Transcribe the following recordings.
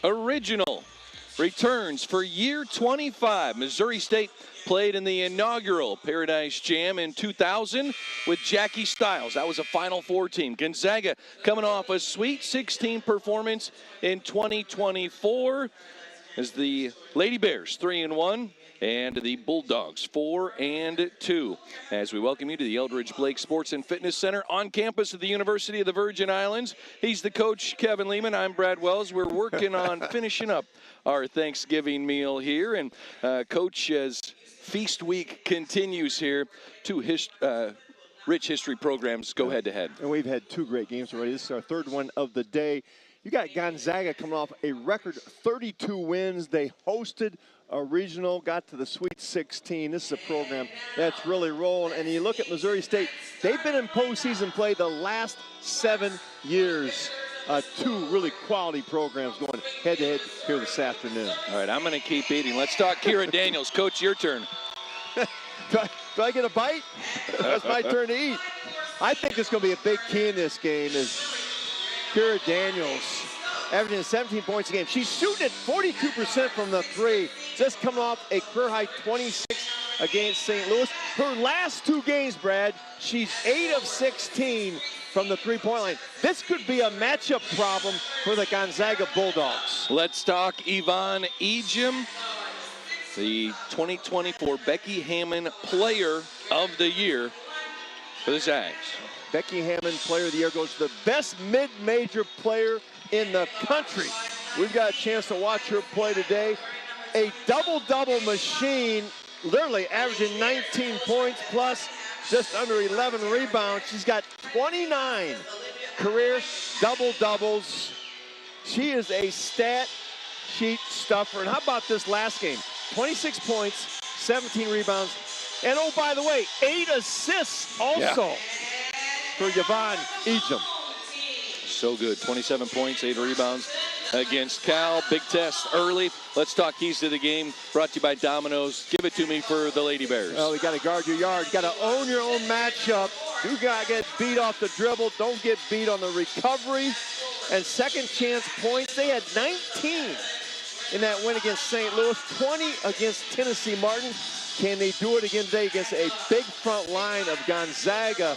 Original returns for year 25. Missouri State played in the inaugural Paradise Jam in 2000 with Jackie Stiles. That was a Final Four team. Gonzaga coming off a Sweet 16 performance in 2024 as the Lady Bears 3-1 and the Bulldogs 4-2. As we welcome you to the Eldridge Blake Sports and Fitness Center on campus at the University of the Virgin Islands. He's the coach, Kevin Lehman. I'm Brad Wells. We're working on finishing up our Thanksgiving meal here. And Coach, as Feast Week continues here, two rich history programs go head-to-head. And we've had two great games already. This is our third one of the day. You got Gonzaga coming off a record 32 wins. They hosted a regional, got to the Sweet 16. This is a program that's really rolling. And you look at Missouri State, they've been in postseason play the last 7 years. Two really quality programs going head-to-head here this afternoon. All right, I'm going to keep eating. Let's talk Kira Daniels. Coach, your turn. do I get a bite? That's my turn to eat. I think it's going to be a big key in this game is Kira Daniels averaging 17 points a game. She's shooting at 42% from the three, just coming off a career-high 26 against St. Louis. Her last two games, Brad, she's 8 of 16 from the three-point line. This could be a matchup problem for the Gonzaga Bulldogs. Let's talk Yvonne Ejim, the 2024 Becky Hammond Player of the Year for the Zags. Becky Hammond, Player of the Year, goes to the best mid-major player in the country. We've got a chance to watch her play today. A double-double machine, literally averaging 19 points plus just under 11 rebounds. She's got 29 career double-doubles. She is a stat sheet stuffer. And how about this last game? 26 points, 17 rebounds, and oh, by the way, 8 assists also for Yvonne Ejim. So good. 27 points, 8 rebounds against Cal. Big test early. Let's talk keys to the game. Brought to you by Domino's. Give it to me for the Lady Bears. Well, we got to guard your yard. You got to own your own matchup. You got to get beat off the dribble. Don't get beat on the recovery. And second chance points. They had 19 in that win against St. Louis, 20 against Tennessee Martin. Can they do it again today against a big front line of Gonzaga?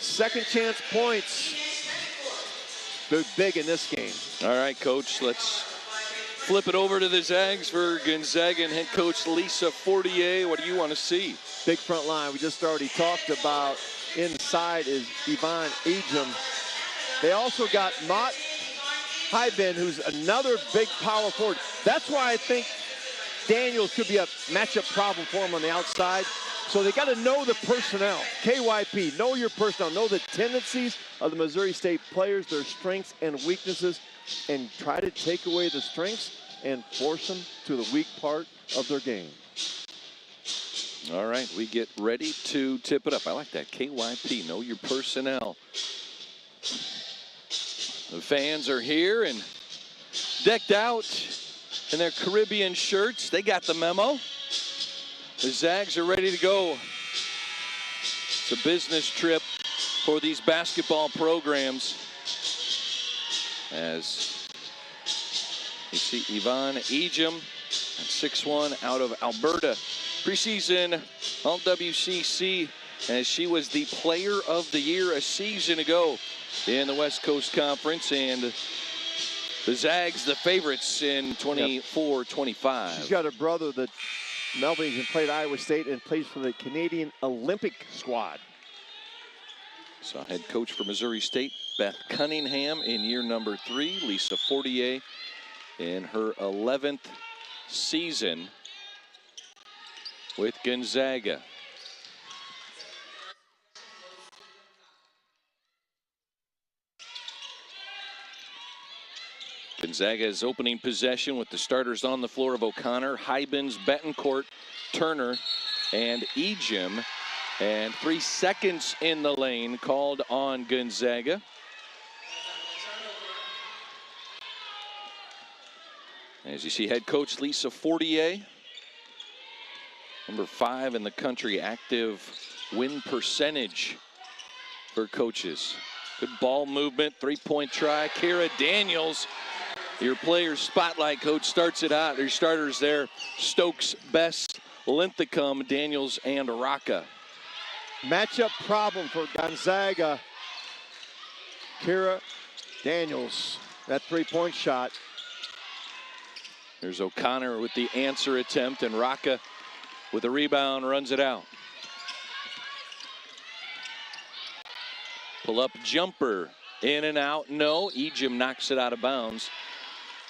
Second chance points. They're big in this game. All right, Coach, let's flip it over to the Zags for Gonzaga and head coach Lisa Fortier. What do you want to see? Big front line. We just already talked about. Inside is Yvonne Ejim. They also got Mott Hyben, who's another big power forward. That's why I think Daniels could be a matchup problem for him on the outside. So they got to know the personnel. KYP, know your personnel. Know the tendencies of the Missouri State players, their strengths and weaknesses, and try to take away the strengths and force them to the weak part of their game. All right, we get ready to tip it up. I like that. KYP, know your personnel. The fans are here and decked out in their Caribbean shirts. They got the memo. The Zags are ready to go. It's a business trip for these basketball programs. As you see Yvonne Ejim at 6'1", out of Alberta. Preseason All-WCC, as she was the Player of the Year a season ago in the West Coast Conference. And the Zags, the favorites in 24-25. She's got a brother that Melvin played at Iowa State and plays for the Canadian Olympic squad. So head coach for Missouri State, Beth Cunningham, in year number 3. Lisa Fortier in her 11th season with Gonzaga. Gonzaga's opening possession with the starters on the floor of O'Connor, Hybens, Betancourt, Turner, and Ejim. And 3 seconds in the lane called on Gonzaga. As you see, head coach Lisa Fortier, number 5 in the country, active win percentage for coaches. Good ball movement, 3-point try. Kira Daniels Your players spotlight, coach, starts it out. Your starters there, Stokes, Best, Linthicum, Daniels, and Rocca. Matchup problem for Gonzaga. Kira Daniels, that three-point shot. There's O'Connor with the answer attempt, and Rocca with the rebound runs it out. Pull up jumper, in and out, no. Ejim knocks it out of bounds.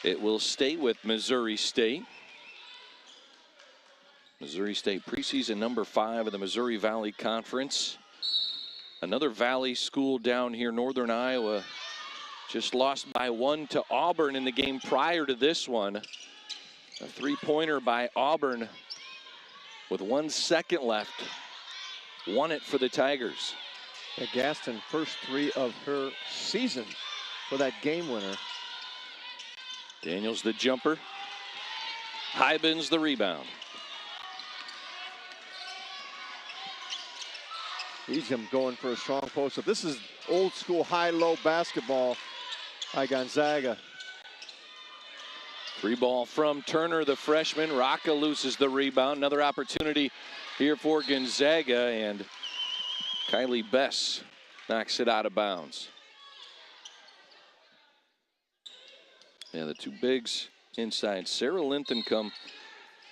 It will stay with Missouri State. Missouri State preseason number 5 of the Missouri Valley Conference. Another Valley school down here, Northern Iowa, just lost by 1 to Auburn in the game prior to this one. A three-pointer by Auburn with 1 second left. Won it for the Tigers. Gaston, first 3 of her season for that game winner. Daniels the jumper. Hybens the rebound. Ejim going for a strong post-up. This is old school high-low basketball by Gonzaga. 3 ball from Turner, the freshman. Rocca loses the rebound. Another opportunity here for Gonzaga, and Kylie Bess knocks it out of bounds. Yeah, the 2 bigs inside. Sarah Linthicum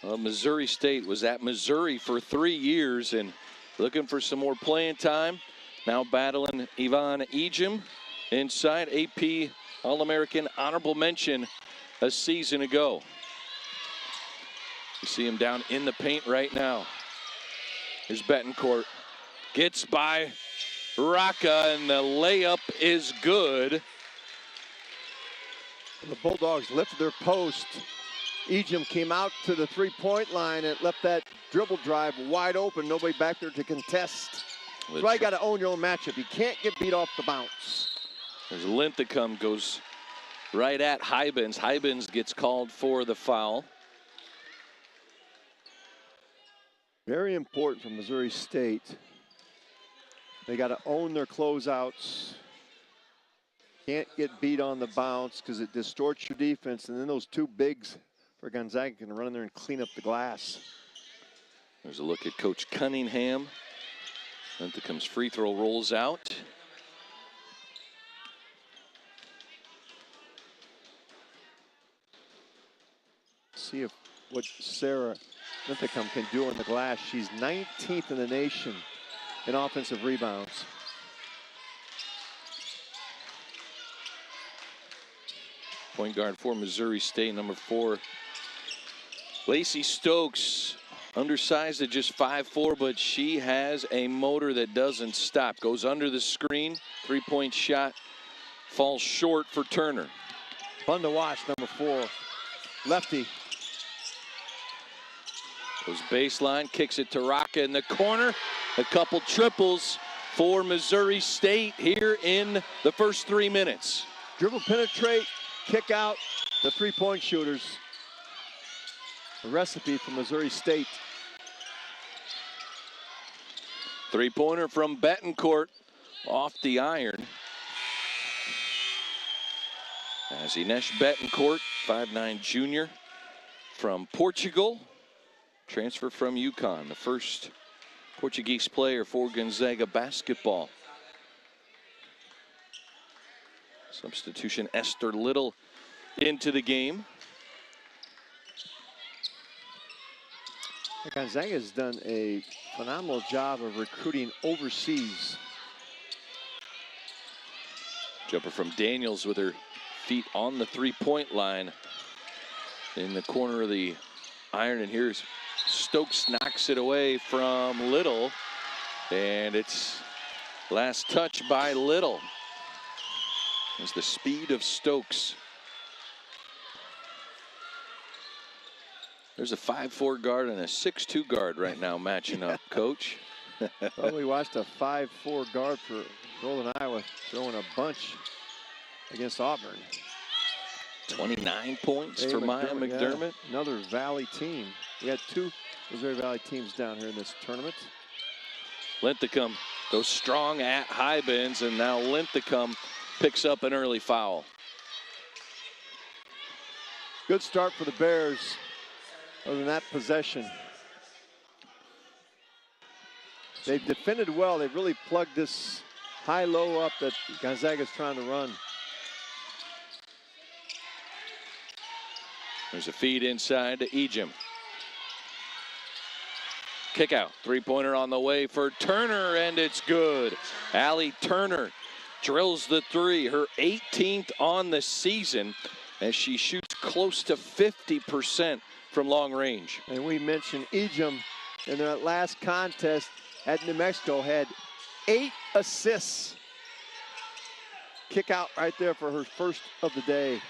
of Missouri State was at Missouri for 3 years and looking for some more playing time. Now battling Yvonne Ejim inside. AP All-American honorable mention a season ago. You see him down in the paint right now. Here's Betancourt. Gets by Rocca, and the layup is good. The Bulldogs lifted their post. Ejim came out to the three-point line and left that dribble drive wide open. Nobody back there to contest. That's why you got to own your own matchup. You can't get beat off the bounce. There's Linthicum goes right at Hybens. Hybens gets called for the foul. Very important for Missouri State. They got to own their closeouts. Can't get beat on the bounce because it distorts your defense. And then those 2 bigs for Gonzaga can run in there and clean up the glass. There's a look at Coach Cunningham. Linthicum's free throw rolls out. See if what Sarah Linthicum can do on the glass. She's 19th in the nation in offensive rebounds. Point guard for Missouri State, number 4. Lacey Stokes, undersized at just 5'4", but she has a motor that doesn't stop. Goes under the screen, 3-point shot, falls short for Turner. Fun to watch, number 4, lefty. Goes baseline, kicks it to Rocca in the corner. A couple triples for Missouri State here in the first 3 minutes. Dribble, penetrate, kick out, the three-point shooters. A recipe for Missouri State. 3-pointer from Betancourt off the iron. As Ines Betancourt, 5'9" junior from Portugal. Transfer from UConn, the first Portuguese player for Gonzaga basketball. Substitution Esther Little into the game. Gonzaga has done a phenomenal job of recruiting overseas. Jumper from Daniels with her feet on the 3-point line in the corner of the iron, and here's Stokes knocks it away from Little, and it's last touch by Little. It's the speed of Stokes. There's a 5'4" guard and a 6'2" guard right now matching up, Coach. Well, we watched a 5'4" guard for Northern Iowa throwing a bunch against Auburn. 29 points for Maya McDermott. Yeah, another Valley team. We had 2 Missouri Valley teams down here in this tournament. Linthicum goes strong at Hybens, and now Linthicum picks up an early foul. Good start for the Bears other than that possession. They've defended well. They've really plugged this high-low up that Gonzaga's trying to run. There's a feed inside to Ejim. Kick out. Three-pointer on the way for Turner, and it's good. Allie Turner drills the three, her 18th on the season, as she shoots close to 50% from long range. And we mentioned Ejim in that last contest at New Mexico had 8 assists. Kick out right there for her first of the day.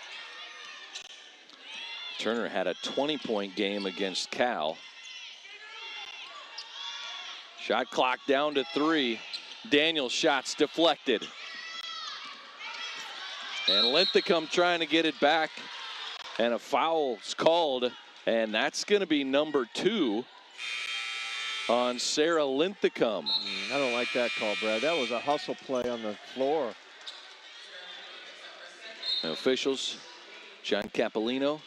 Turner had a 20-point game against Cal. Shot clock down to 3. Daniels' shots deflected. And Linthicum trying to get it back. And a foul's called. And that's going to be number 2 on Sarah Linthicum. I don't like that call, Brad. That was a hustle play on the floor. The officials, John Capolino,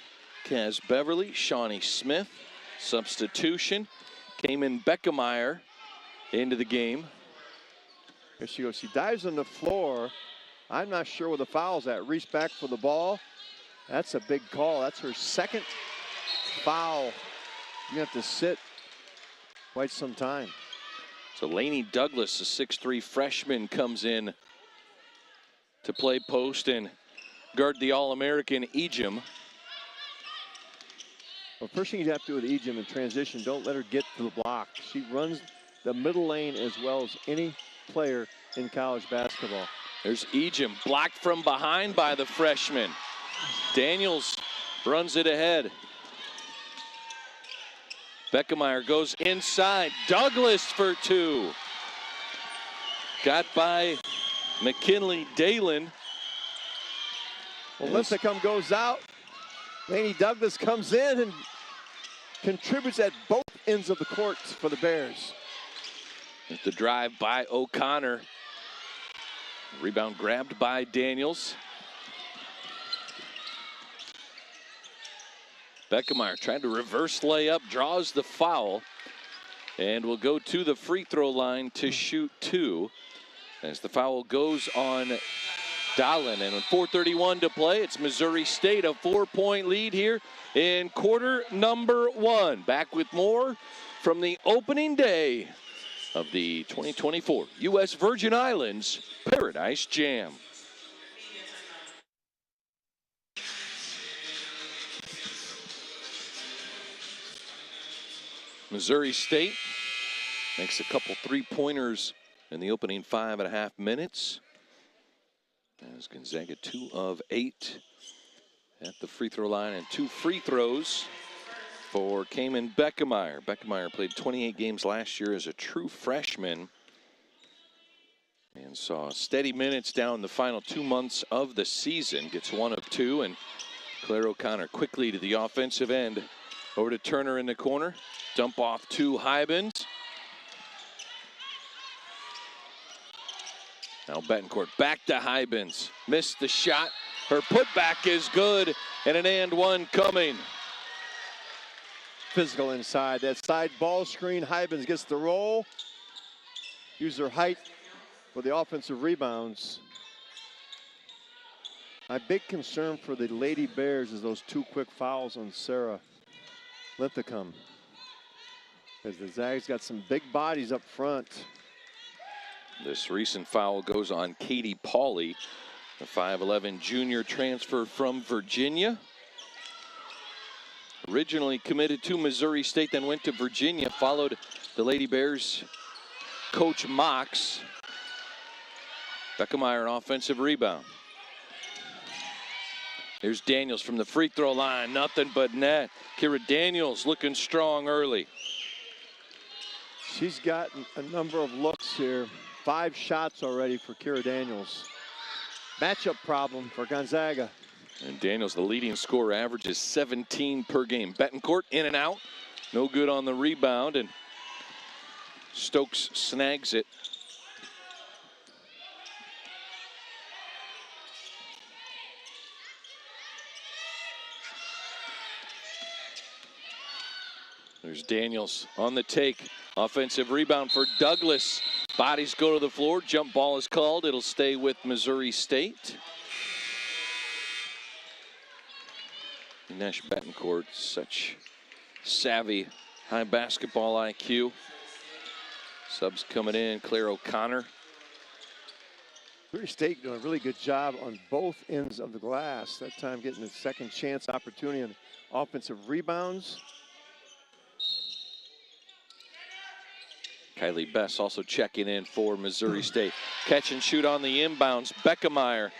Kaz Beverly, Shawnee Smith. Substitution, Cayman Beckemeyer into the game. There she goes. She dives on the floor. I'm not sure where the foul's at. Reese back for the ball. That's a big call. That's her second foul. You have to sit quite some time. So Lainey Douglas, a 6'3" freshman, comes in to play post and guard the All-American Ejim. Well, first thing you have to do with Ejim in transition, don't let her get to the block. She runs the middle lane as well as any player in college basketball. There's Ejim, blocked from behind by the freshman. Daniels runs it ahead. Beckemeyer goes inside. Douglas for 2. Got by McKinley Dalen. Well, Linthicum goes out. Lainey Douglas comes in and contributes at both ends of the court for the Bears. With the drive by O'Connor. Rebound grabbed by Daniels. Beckemeyer tried to reverse layup, draws the foul, and will go to the free throw line to shoot 2. As the foul goes on Dahlen, and with 4:31 to play, it's Missouri State, a 4-point lead here in quarter number 1. Back with more from the opening day of the 2024 U.S. Virgin Islands Paradise Jam. Missouri State makes a couple three-pointers in the opening 5.5 minutes. As Gonzaga 2 of 8 at the free throw line, and 2 free throws for Cayman Beckemeyer. Beckemeyer played 28 games last year as a true freshman and saw steady minutes down the final 2 months of the season. Gets 1 of 2, and Claire O'Connor quickly to the offensive end. Over to Turner in the corner. Dump off to Hybens. Now Betancourt back to Hybens. Missed the shot. Her putback is good, and an and one coming. Physical inside. That side ball screen. Hybens gets the roll. Use her height for the offensive rebounds. My big concern for the Lady Bears is those 2 quick fouls on Sarah Linthicum. Because the Zags got some big bodies up front. This recent foul goes on Katie Pauley, the 5'11" junior transfer from Virginia. Originally committed to Missouri State, then went to Virginia, followed the Lady Bears coach Mox. Beckemeyer, an offensive rebound. There's Daniels from the free throw line, nothing but net. Kira Daniels looking strong early. She's gotten a number of looks here. 5 shots already for Kira Daniels. Matchup problem for Gonzaga. And Daniels, the leading scorer, averages 17 per game. Betancourt in and out. No good on the rebound, and Stokes snags it. There's Daniels on the take. Offensive rebound for Douglas. Bodies go to the floor. Jump ball is called. It'll stay with Missouri State. Nash Betancourt, such savvy, high basketball IQ. Subs coming in, Claire O'Connor. Missouri State doing a really good job on both ends of the glass. That time getting a second chance opportunity on offensive rebounds. Kylie Bess also checking in for Missouri State. Catch and shoot on the inbounds. Beckemeyer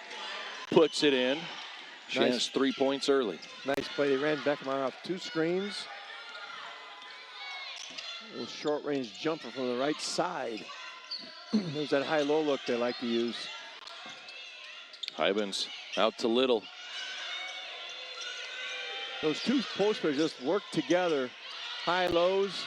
puts it in. She has 3 points early. Nice play. They ran Beckemeyer off 2 screens. A little short-range jumper from the right side. There's that high-low look they like to use. Hybens out to Little. Those 2 post players just work together. High-lows,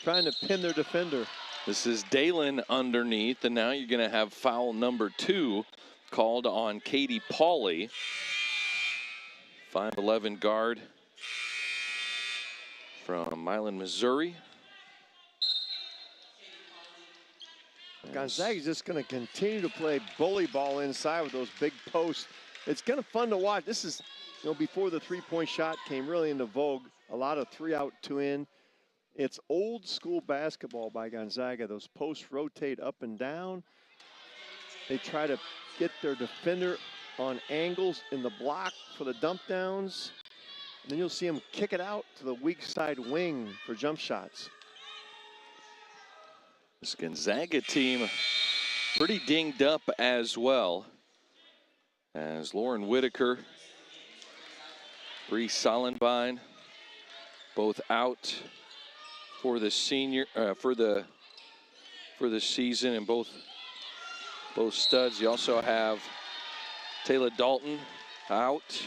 trying to pin their defender. This is Dalen underneath, and now you're going to have foul number 2 called on Katie Pauley. 5'11" guard from Milan, Missouri. Gonzaga is just going to continue to play bully ball inside with those big posts. It's kind of fun to watch. This is, you know, before the three-point shot came really into vogue. A lot of 3 out, 2 in. It's old school basketball by Gonzaga. Those posts rotate up and down. They try to get their defender on angles in the block for the dump downs. And then you'll see them kick it out to the weak side wing for jump shots. This Gonzaga team pretty dinged up as well, as Lauren Whitaker, Bree Sollenbein, both out for the for the season, and both studs. You also have Taylor Dalton out,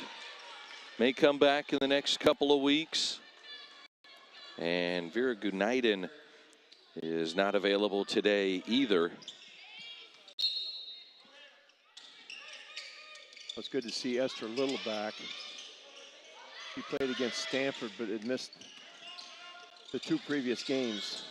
may come back in the next couple of weeks, and Vera Gunaiden is not available today either. It's good to see Esther Little back. She played against Stanford, but had missed the 2 previous games.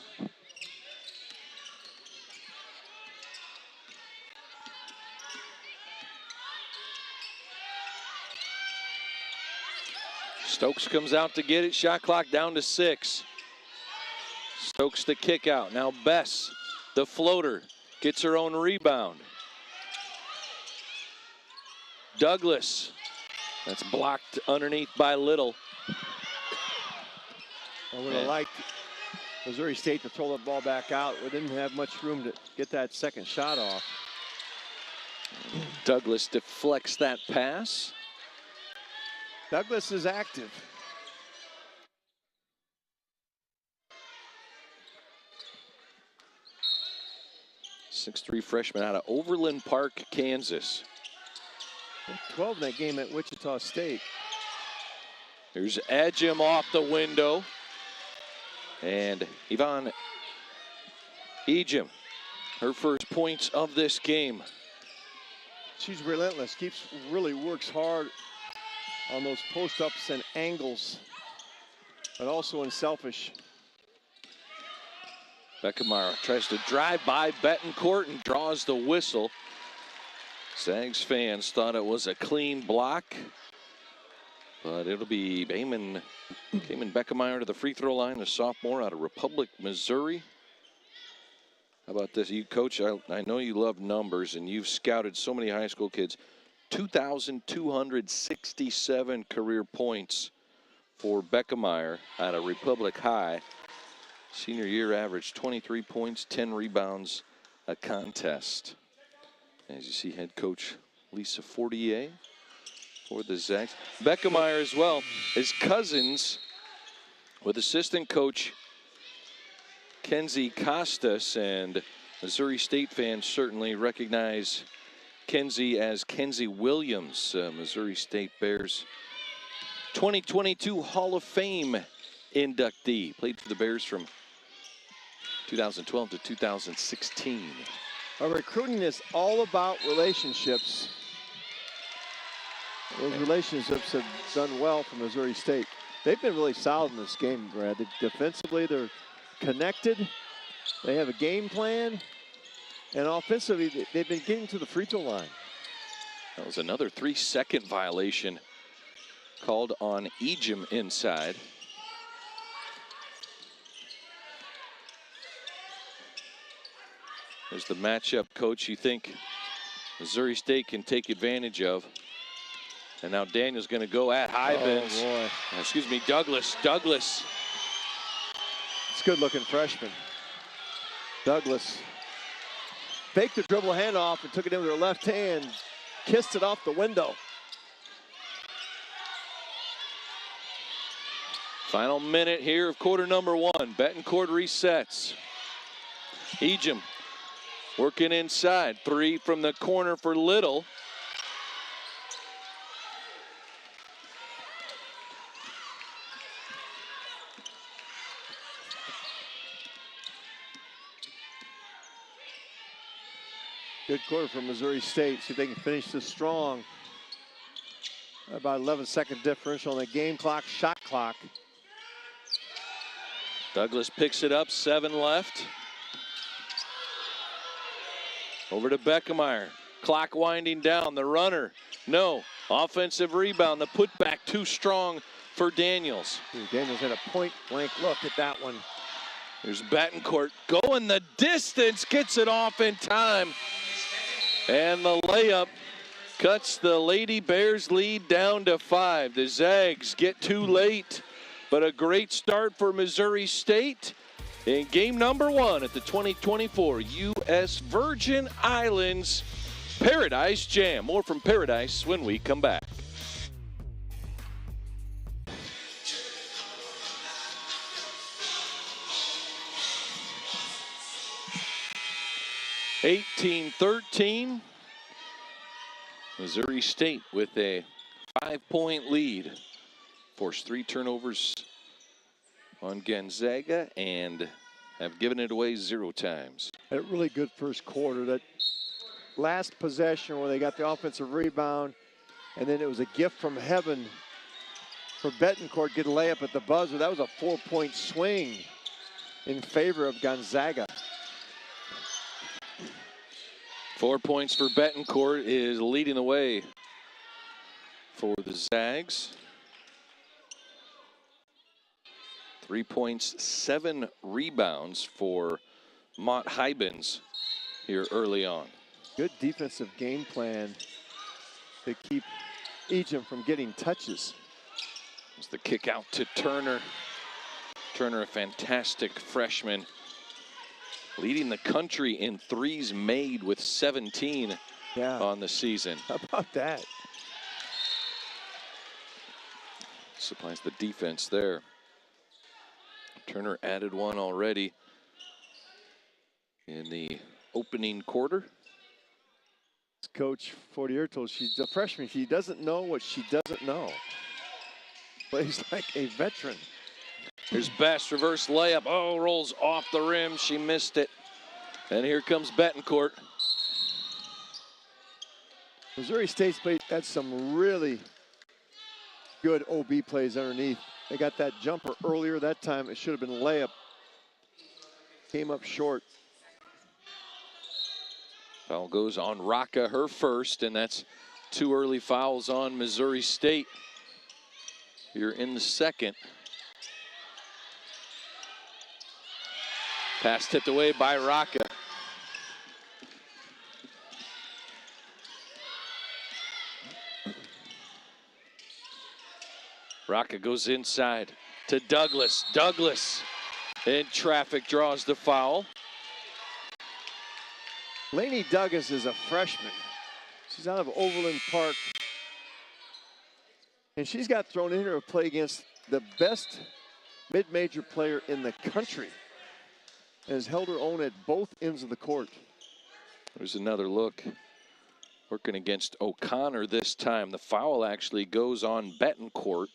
Stokes comes out to get it. Shot clock down to 6. Stokes the kick out. Now Bess, the floater, gets her own rebound. Douglas, that's blocked underneath by Little. I would have liked Missouri State to throw the ball back out. We didn't have much room to get that second shot off. Douglas deflects that pass. Douglas is active. .63 freshman out of Overland Park, Kansas. 12 in that game at Wichita State. Here's Ejim off the window. And Yvonne Ejim, her first points of this game. She's relentless, really works hard on those post-ups and angles, but also unselfish. Beckemeyer tries to drive by Betancourt and draws the whistle. Zags fans thought it was a clean block, but it'll be Cayman Beckemeyer to the free throw line, a sophomore out of Republic, Missouri. How about this? You, Coach, I know you love numbers, and you've scouted so many high school kids. 2,267 career points for Beckemeyer out of Republic High. Senior year average 23 points, 10 rebounds a contest. As you see, head coach Lisa Fortier for the Zags. Beckemeyer as well is cousins with assistant coach Kenzie Costas, and Missouri State fans certainly recognize Kenzie as Kenzie Williams, Missouri State Bears 2022 Hall of Fame inductee. Played for the Bears from 2012 to 2016. Our recruiting is all about relationships. Those relationships have done well for Missouri State. They've been really solid in this game, Brad. Defensively, they're connected. They have a game plan. And offensively, they've been getting to the free throw line. That was another 3-second violation called on Ejim inside. There's the matchup, coach, you think Missouri State can take advantage of. And now Daniel's going to go at Hybens. Oh, boy. Excuse me, Douglas. Douglas. It's a good-looking freshman. Douglas faked the dribble handoff and took it in with her left hand, kissed it off the window. Final minute here of quarter number 1. Betancourt resets. Ejim working inside. 3 from the corner for Little. Good quarter for Missouri State. See if they can finish this strong. About 11-second differential on the game clock, shot clock. Douglas picks it up, 7 left. Over to Beckemeyer. Clock winding down. The runner, no. Offensive rebound. The putback too strong for Daniels. Daniels had a point-blank look at that one. There's Betancourt going the distance, gets it off in time. And the layup cuts the Lady Bears lead down to 5. The Zags get too late, but a great start for Missouri State in game number 1 at the 2024 U.S. Virgin Islands Paradise Jam. More from Paradise when we come back. (18-13). Missouri State with a 5-point lead. Forced 3 turnovers on Gonzaga and have given it away 0 times. A really good first quarter. That last possession where they got the offensive rebound, and then it was a gift from heaven for Betancourt to get a layup at the buzzer. That was a 4-point swing in favor of Gonzaga. 4 points for Betancourt is leading the way for the Zags. 3 points, 7 rebounds for Mott Hybens here early on. Good defensive game plan to keep Ejim from getting touches. It's the kick out to Turner. Turner, a fantastic freshman, leading the country in threes made with 17 on the season. How about that? Supplies the defense there. Turner added 1 already in the opening quarter. Coach Fortier told she's a freshman. She doesn't know what she doesn't know. Plays like a veteran. Here's Best, reverse layup. Oh, rolls off the rim. She missed it. And here comes Betancourt. Missouri State's played had some really good OB plays underneath. They got that jumper earlier. That time it should have been a layup. Came up short. Foul goes on Rocca, her first, and that's 2 early fouls on Missouri State here in the second. Pass tipped away by Rocca. Rocca goes inside to Douglas. Douglas in traffic draws the foul. Lainey Douglas is a freshman. She's out of Overland Park. And she's got thrown in here to play against the best mid-major player in the country. And has held her own at both ends of the court. There's another look. Working against O'Connor this time. The foul actually goes on Betancourt.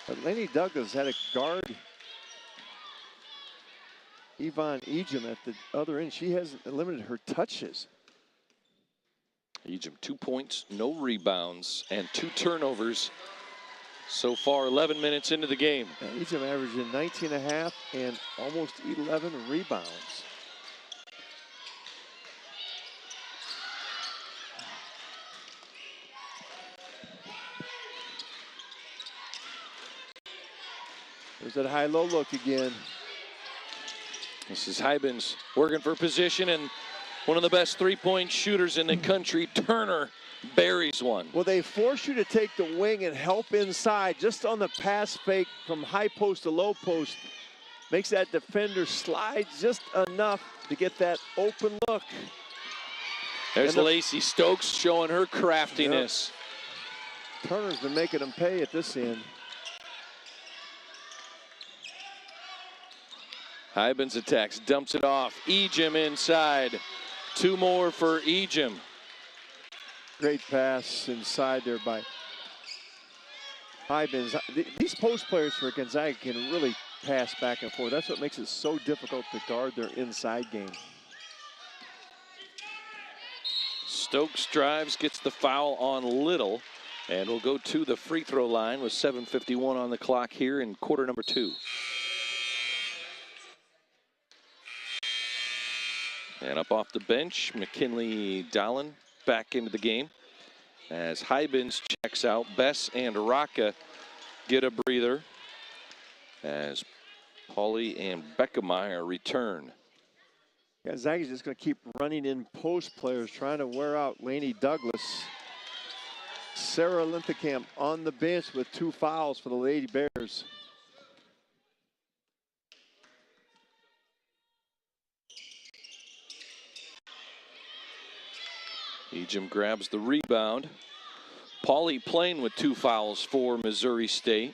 But Lainey Douglas had a guard Yvonne Ejim at the other end. She hasn't limited her touches. Ejim 2 points, no rebounds, and 2 turnovers So far, 11 minutes into the game. He's averaging 19.5 and almost 11 rebounds. There's that high-low look again. This is Hybens working for position, and one of the best three-point shooters in the country, Turner, buries one. Well, they force you to take the wing and help inside just on the pass fake from high post to low post. Makes that defender slide just enough to get that open look. There's Lacey Stokes showing her craftiness. Yep. Turner's been making them pay at this end. Hybens attacks, dumps it off. Ejim inside. Two more for Ejim. Great pass inside there by Hybens. These post players for Gonzaga can really pass back and forth. That's what makes it so difficult to guard their inside game. Stokes drives, gets the foul on Little, and will go to the free throw line with 7:51 on the clock here in quarter number 2. And up off the bench, McKinley Dallin back into the game. As Hybens checks out, Bess and Raka get a breather. As Pauly and Beckemeyer return. Gonzaga's just going to keep running in post players, trying to wear out Laney Douglas. Sarah Linthicamp on the bench with 2 fouls for the Lady Bears. Ejim grabs the rebound. Pauly playing with 2 fouls for Missouri State.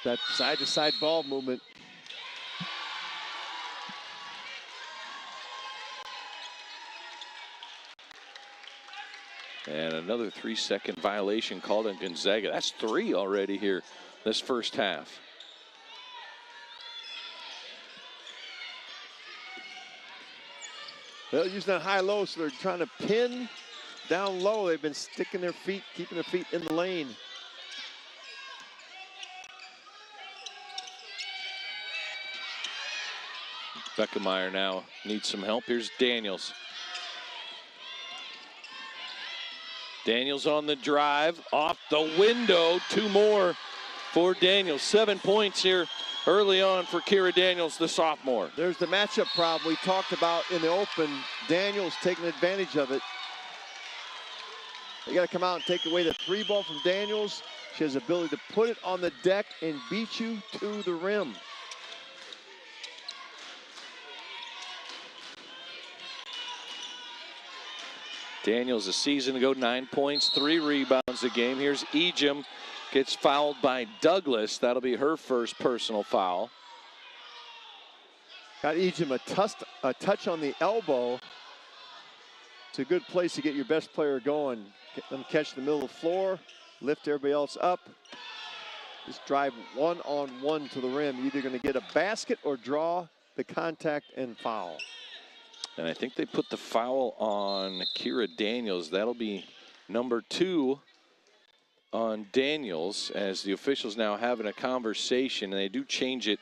That side-to-side ball movement. And another 3-second violation called on Gonzaga. That's 3 already here this first half. They're using that high-low, so they're trying to pin down low. They've been sticking their feet, keeping their feet in the lane. Beckemeyer now needs some help. Here's Daniels. Daniels on the drive, off the window. 2 more for Daniels. 7 points here early on for Kira Daniels, the sophomore. There's the matchup problem we talked about in the open. Daniels taking advantage of it. They got to come out and take away the 3 ball from Daniels. She has the ability to put it on the deck and beat you to the rim. Daniels a season ago, 9 points, 3 rebounds a game. Here's Ejim, gets fouled by Douglas. That'll be her first personal foul. Got Ejim a touch on the elbow. It's a good place to get your best player going. Get them catch the middle of the floor, lift everybody else up. Just drive one-on-one to the rim. You're either going to get a basket or draw the contact and foul. And I think they put the foul on Kira Daniels. That'll be number 2 on Daniels, as the officials now having a conversation, and they do change it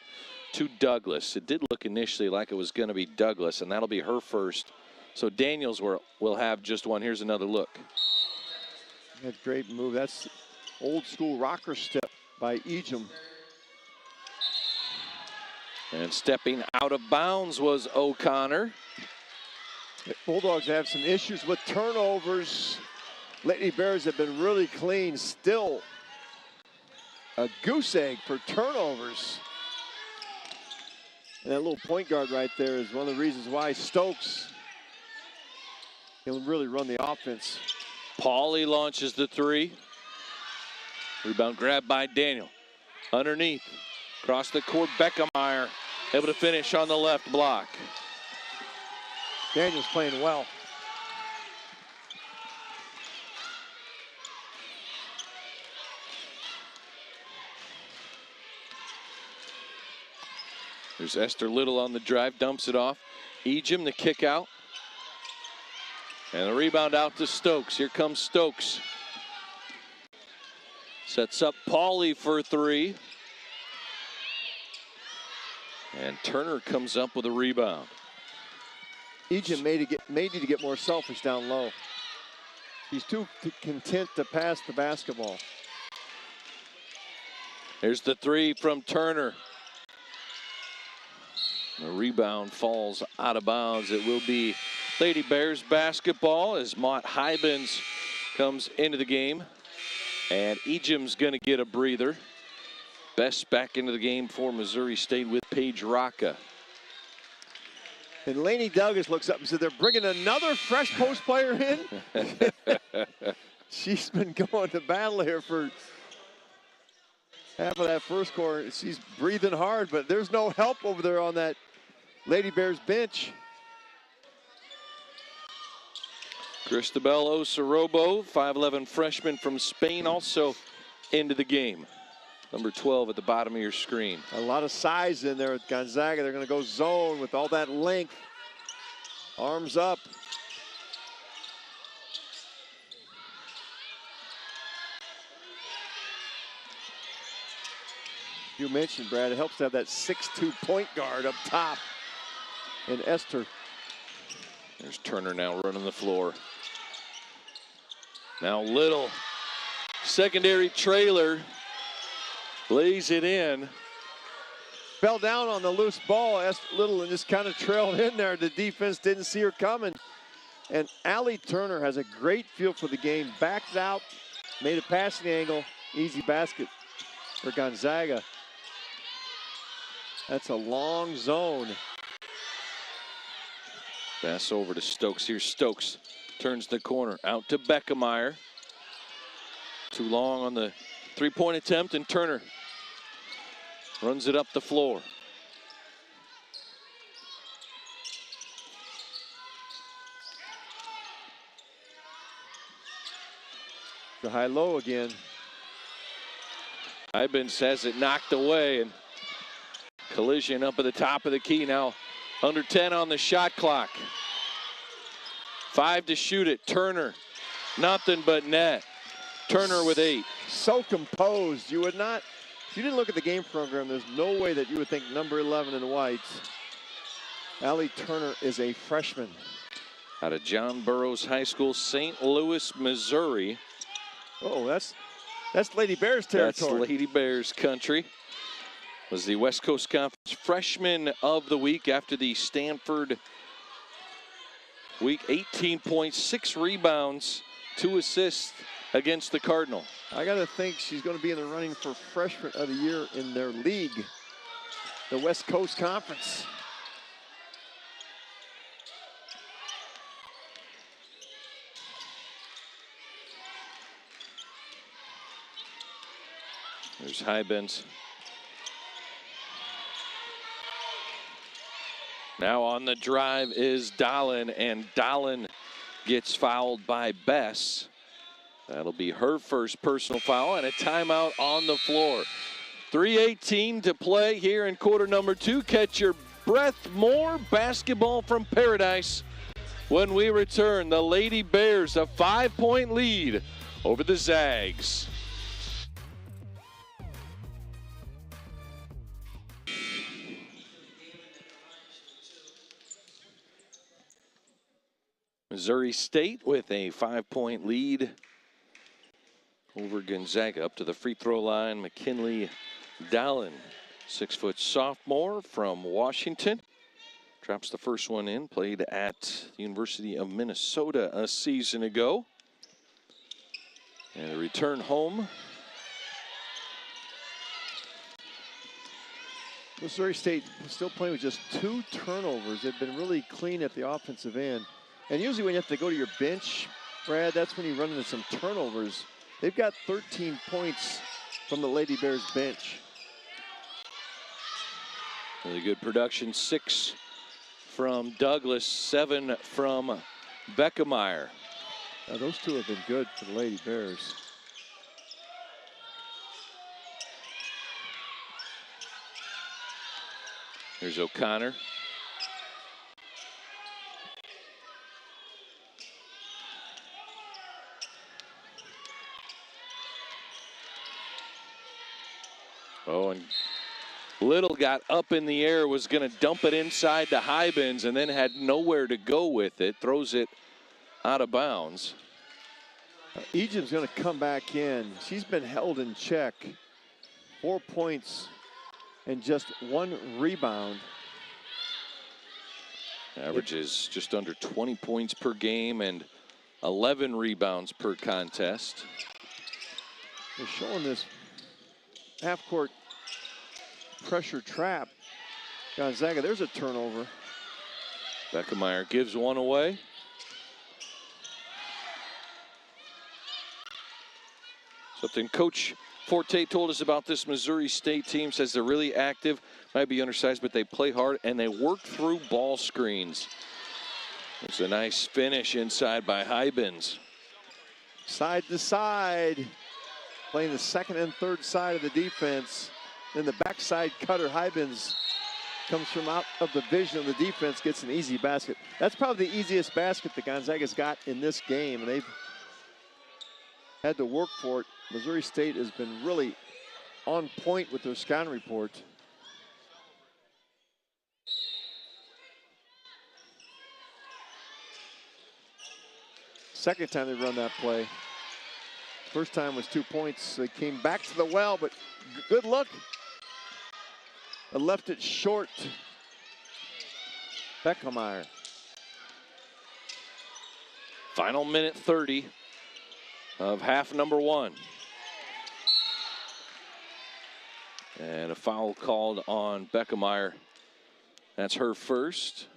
to Douglas. It did look initially like it was going to be Douglas, and that'll be her first. So Daniels will have just 1. Here's another look. That's a great move. That's old school rocker step by Ejim. And stepping out of bounds was O'Connor. The Bulldogs have some issues with turnovers. Lady Bears have been really clean. Still a goose egg for turnovers. And that little point guard right there is one of the reasons why Stokes can really run the offense. Pauly launches the 3. Rebound grab by Daniel. Underneath. Across the court, Beckemeyer able to finish on the left block. Daniel's playing well. There's Esther Little on the drive, dumps it off. Ejim, the kick out. And the rebound out to Stokes. Here comes Stokes. Sets up Pauly for three. And Turner comes up with a rebound. Egypt may need to get more selfish down low. He's too content to pass the basketball. There's the three from Turner. The rebound falls out of bounds. It will be Lady Bears basketball as Mott Hybens comes into the game. And Ejim's going to get a breather. Best back into the game for Missouri State with Paige Rocca. And Lainey Douglas looks up and said, they're bringing another fresh post player in? She's been going to battle here for half of that first quarter. She's breathing hard, but there's no help over there on that Lady Bears bench. Cristabel Osorobo, 5'11" freshman from Spain, also into the game. Number 12 at the bottom of your screen. A lot of size in there at Gonzaga. They're going to go zone with all that length. Arms up. You mentioned, Brad, it helps to have that 6'2" point guard up top. And Esther. There's Turner now running the floor. Now Little, secondary trailer, lays it in. Fell down on the loose ball, Little, and just kind of trailed in there. The defense didn't see her coming. And Allie Turner has a great feel for the game. Backed out, made a passing angle, easy basket for Gonzaga. That's a long zone. Pass over to Stokes. Here's Stokes. Turns the corner out to Beckemeyer. Too long on the three-point attempt, and Turner runs it up the floor. The high-low again. Hybens has it knocked away, and collision up at the top of the key. Now under 10 on the shot clock. 5 to shoot it. Turner, nothing but net. Turner with 8. So composed. You would not, if you didn't look at the game program, there's no way that you would think number 11 in the whites. Allie Turner is a freshman. Out of John Burroughs High School, St. Louis, Missouri. Oh, that's Lady Bears territory. That's Lady Bears country. Was the West Coast Conference Freshman of the Week after the Stanford week. 18.6 rebounds, 2 assists against the Cardinal. I got to think she's going to be in the running for Freshman of the Year in their league, the West Coast Conference. There's Hybens. Now on the drive is Dahlin, and Dahlin gets fouled by Bess. That'll be her first personal foul, and a timeout on the floor. 3:18 to play here in quarter number 2. Catch your breath. More basketball from Paradise when we return. The Lady Bears, a 5-point lead over the Zags. Missouri State with a 5-point lead over Gonzaga. Up to the free throw line, McKinley Dahlin, 6-foot sophomore from Washington. Drops the first one in, played at the University of Minnesota a season ago. And a return home. Missouri State still playing with just 2 turnovers. They've been really clean at the offensive end. And usually when you have to go to your bench, Brad, that's when you run into some turnovers. They've got 13 points from the Lady Bears bench. Really good production. 6 from Douglas, 7 from Beckemeyer. Now those 2 have been good for the Lady Bears. Here's O'Connor. Oh, and Little got up in the air, was going to dump it inside to Hybens, and then had nowhere to go with it. Throws it out of bounds. Egypt's going to come back in. She's been held in check. 4 points and just 1 rebound. Averages just under 20 points per game and 11 rebounds per contest. They're showing this half-court pressure trap. Gonzaga, there's a turnover. Beckemeyer gives one away. Something Coach Forte told us about this Missouri State team. Says they're really active, might be undersized, but they play hard and they work through ball screens. It's a nice finish inside by Hybens. Side to side, playing the second and third side of the defense. Then the backside cutter, Hybens, comes from out of the vision of the defense, gets an easy basket. That's probably the easiest basket that Gonzaga's got in this game, and they've had to work for it. Missouri State has been really on point with their scouting report. Second time they run that play. First time was 2 points. They came back to the well, but good look. They left it short. Beckemeyer. Final minute 30 of half number 1. And a foul called on Beckemeyer. That's her first.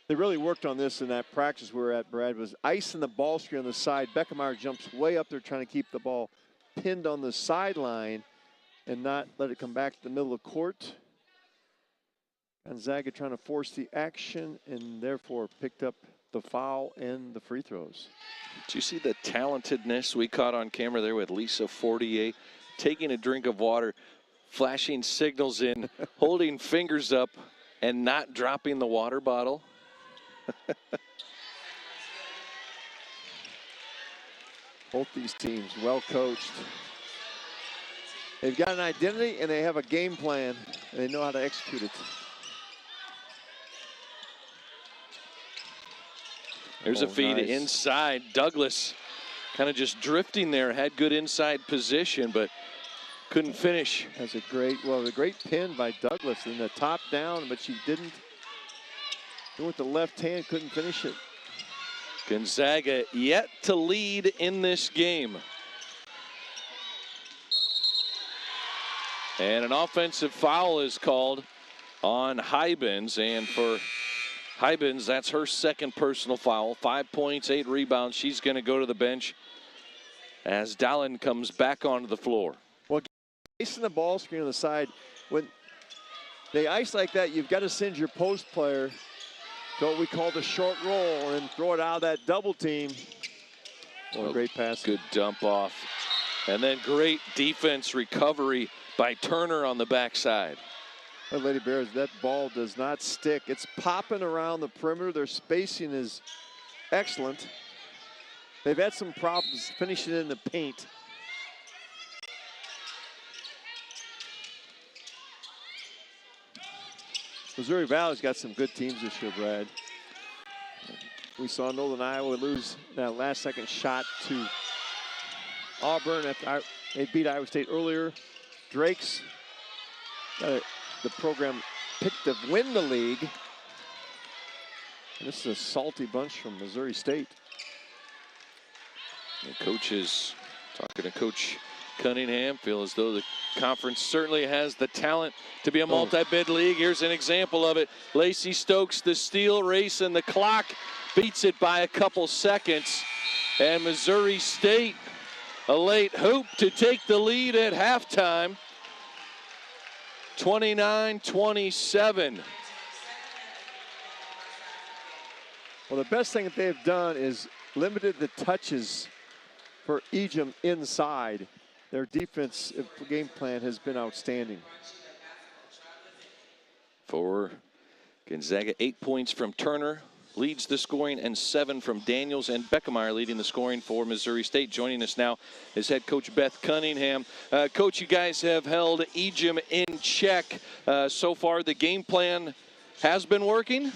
They really worked on this in that practice we were at, Brad, was icing the ball screen on the side. Beckemeyer jumps way up there trying to keep the ball pinned on the sideline and not let it come back to the middle of the court. Gonzaga trying to force the action and therefore picked up the foul and the free throws. Did you see the talentedness we caught on camera there with Lisa Fortier taking a drink of water, flashing signals in, holding fingers up, and not dropping the water bottle? Both these teams well coached. They've got an identity and they have a game plan and they know how to execute it. There's a feed inside. Douglas kind of just drifting there, had good inside position, but couldn't finish. That's a great pin by Douglas in the top down, but she didn't. With the left hand, couldn't finish it. Gonzaga yet to lead in this game. And an offensive foul is called on Hybens, and for Hybens, that's her second personal foul. 5 points, 8 rebounds. She's going to go to the bench as Dallin comes back onto the floor. Well, icing the ball screen on the side, when they ice like that, you've got to send your post player to what we call the short roll and throw it out of that double team. Well, great pass. Good dump off. And then great defense recovery by Turner on the backside. Well, Lady Bears, that ball does not stick. It's popping around the perimeter. Their spacing is excellent. They've had some problems finishing in the paint. Missouri Valley's got some good teams this year, Brad. We saw Northern Iowa lose that last second shot to Auburn after they beat Iowa State earlier. Drake's got the program picked to win the league. And this is a salty bunch from Missouri State. The coaches talking to Coach Cunningham feel as though the conference certainly has the talent to be a multi-bid league. Here's an example of it. Lacey Stokes, the steal race, and the clock beats it by a couple seconds. And Missouri State, a late hoop to take the lead at halftime. 29-27. Well, the best thing that they've done is limited the touches for Egypt inside. Their defense game plan has been outstanding. For Gonzaga, 8 points from Turner, leads the scoring, and 7 from Daniels, and Beckemeyer leading the scoring for Missouri State. Joining us now is head coach Beth Cunningham. Coach, you guys have held Ejim in check. So far, the game plan has been working?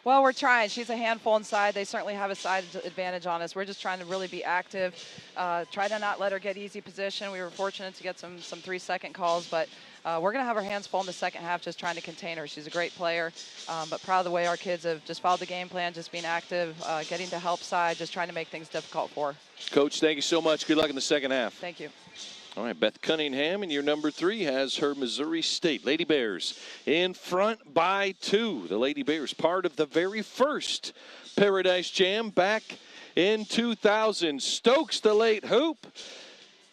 Well, we're trying. She's a handful inside. They certainly have a side advantage on us. We're just trying to really be active, try to not let her get easy position. We were fortunate to get some 3-second calls, but we're going to have our hands full in the second half just trying to contain her. She's a great player, but proud of the way our kids have just followed the game plan, just being active, getting to help side, just trying to make things difficult for her. Coach, thank you so much. Good luck in the second half. Thank you. All right, Beth Cunningham, and your number 3 has her Missouri State Lady Bears in front by 2. The Lady Bears, part of the very first Paradise Jam back in 2000. Stokes the late hoop.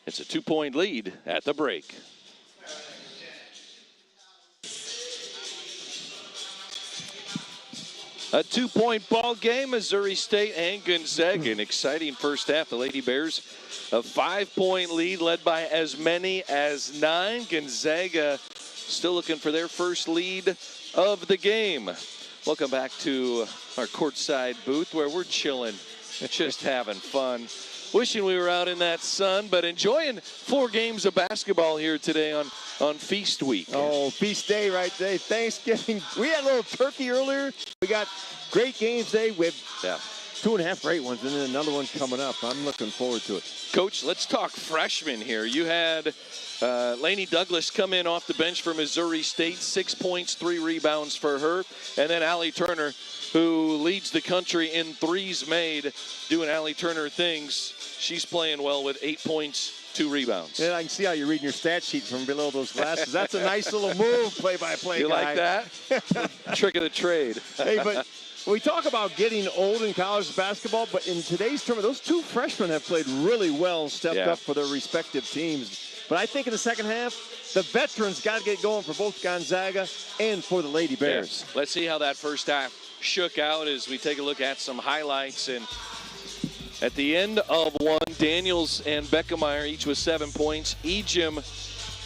It's a 2-point lead at the break. A 2-point ball game, Missouri State and Gonzaga. An exciting first half. The Lady Bears, a 5-point lead led by as many as 9. Gonzaga still looking for their first lead of the game. Welcome back to our courtside booth where we're chilling, just having fun. Wishing we were out in that sun, but enjoying 4 games of basketball here today on Feast Week. Oh, Feast Day right today. Thanksgiving. We had a little turkey earlier. We got great games today with 2.5 great ones, and then another one coming up. I'm looking forward to it. Coach, let's talk freshmen here. You had Lainey Douglas come in off the bench for Missouri State, 6 points, 3 rebounds for her. And then Allie Turner, who leads the country in threes made, doing Allie Turner things. She's playing well with 8 points, 2 rebounds. And I can see how you're reading your stat sheet from below those glasses. That's a nice little move, play-by-play You guy. like that? Trick of the trade. Hey, but we talk about getting old in college basketball, but in today's tournament, those 2 freshmen have played really well and stepped up for their respective teams. But I think in the second half, the veterans got to get going for both Gonzaga and for the Lady Bears. Yeah. Let's see how that first half shook out as we take a look at some highlights. And at the end of one, Daniels and Beckemeyer each with 7 points. Ejim,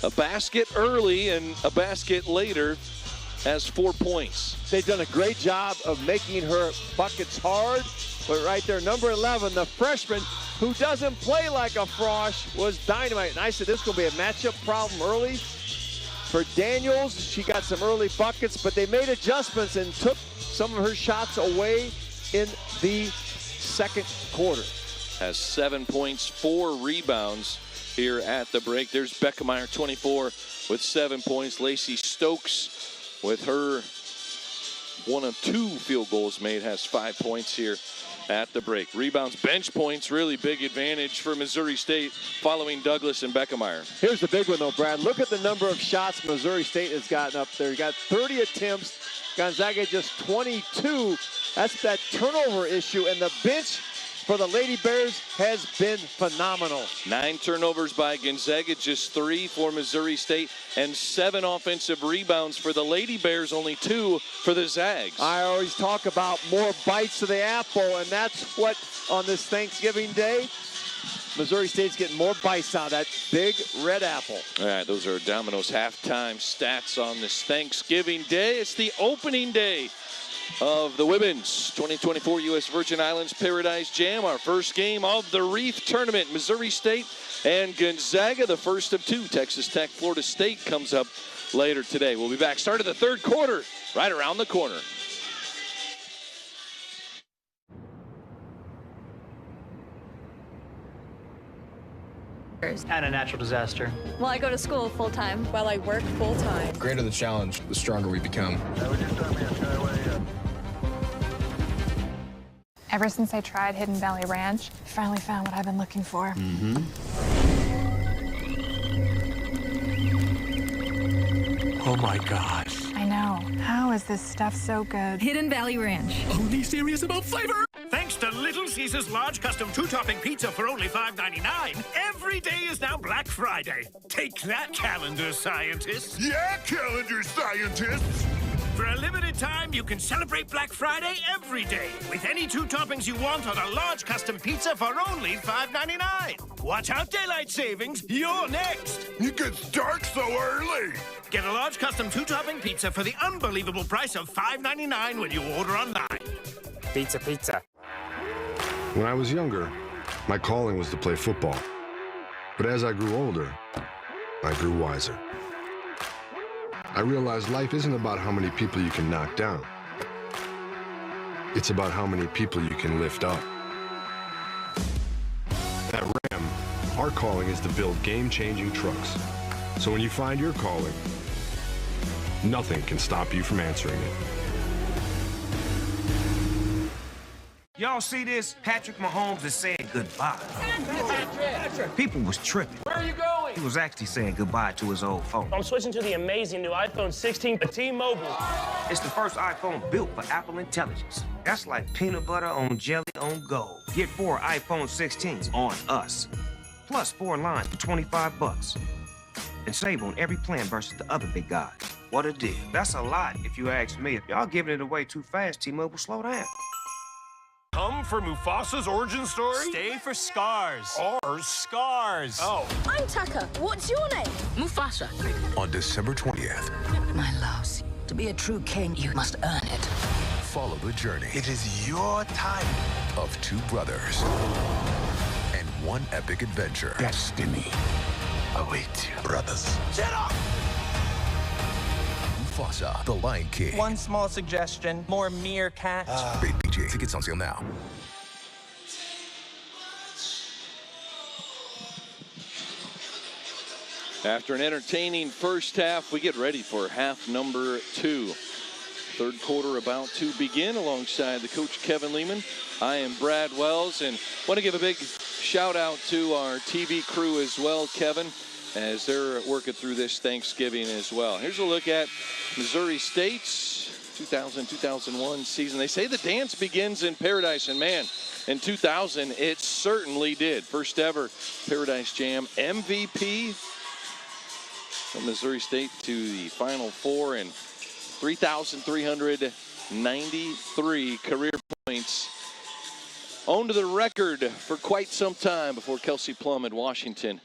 a basket early and a basket later, has 4 points. They've done a great job of making her buckets hard. But right there, number 11, the freshman who doesn't play like a frosh, was dynamite. And I said this is going to be a matchup problem early. For Daniels, she got some early buckets, but they made adjustments and took some of her shots away in the second quarter. Has 7 points, 4 rebounds here at the break. There's Beckemeyer, 24 with 7 points. Lacey Stokes with her 1 of 2 field goals made, has 5 points here at the break. Rebounds, bench points, really big advantage for Missouri State following Douglas and Beckemeyer. Here's the big one though, Brad. Look at the number of shots Missouri State has gotten up there. You got 30 attempts, Gonzaga just 22. That's that turnover issue, and the bench for the Lady Bears has been phenomenal. 9 turnovers by Gonzaga, just 3 for Missouri State, and 7 offensive rebounds for the Lady Bears, only 2 for the Zags. I always talk about more bites of the apple, and that's what on this Thanksgiving Day, Missouri State's getting more bites out of that big red apple. All right, those are Domino's halftime stats on this Thanksgiving Day. It's the opening day of the Women's 2024 U.S. Virgin Islands Paradise Jam, our first game of the Reef tournament. Missouri State and Gonzaga, the first of 2. Texas Tech, Florida State comes up later today. We'll be back. Start of the third quarter, right around the corner. And a natural disaster. Well, I go to school full-time. While I work full-time. The greater the challenge, the stronger we become. Ever since I tried Hidden Valley Ranch, I finally found what I've been looking for. Oh my gosh. I know. How is this stuff so good? Hidden Valley Ranch. Only serious about flavor. Thanks to Little Caesars large custom 2-topping pizza for only $5.99, every day is now Black Friday. Take that, calendar scientists. Yeah, calendar scientists. For a limited time, you can celebrate Black Friday every day with any 2 toppings you want on a large custom pizza for only $5.99. Watch out, daylight savings. You're next. It gets dark so early. Get a large custom 2-topping pizza for the unbelievable price of $5.99 when you order online. Pizza, pizza. When I was younger, my calling was to play football. But as I grew older, I grew wiser. I realized life isn't about how many people you can knock down. It's about how many people you can lift up. At Ram, our calling is to build game-changing trucks. So when you find your calling, nothing can stop you from answering it. Y'all see this? Patrick Mahomes is saying goodbye. People was tripping. Where are you going? He was actually saying goodbye to his old phone. I'm switching to the amazing new iPhone 16 with T-Mobile. It's the first iPhone built for Apple Intelligence. That's like peanut butter on jelly on gold. Get 4 iPhone 16s on us. Plus 4 lines for $25. And save on every plan versus the other big guys. What a deal. That's a lot if you ask me. If y'all giving it away too fast, T-Mobile, slow down. Come for Mufasa's origin story? Stay for Scars. Or Scars. Oh. I'm Tucker. What's your name? Mufasa. On December 20th, My loves, to be a true king, you must earn it. follow the journey It is your time. of 2 brothers and 1 epic adventure. Destiny awaits you, brothers. Get up! Mufasa, the Lion King. One small suggestion, more meerkat. Rated PG. Tickets on sale now. After an entertaining first half, we get ready for half number 2. Third quarter about to begin alongside the coach Kevin Lehman. I am Brad Wells and want to give a big shout out to our TV crew as well, Kevin, as they're working through this Thanksgiving as well. Here's a look at Missouri State's 2000-2001 season. They say the dance begins in paradise, and man, in 2000 it certainly did. First ever Paradise Jam MVP from Missouri State to the Final Four and 3,393 career points. Owned the record for quite some time before Kelsey Plum at Washington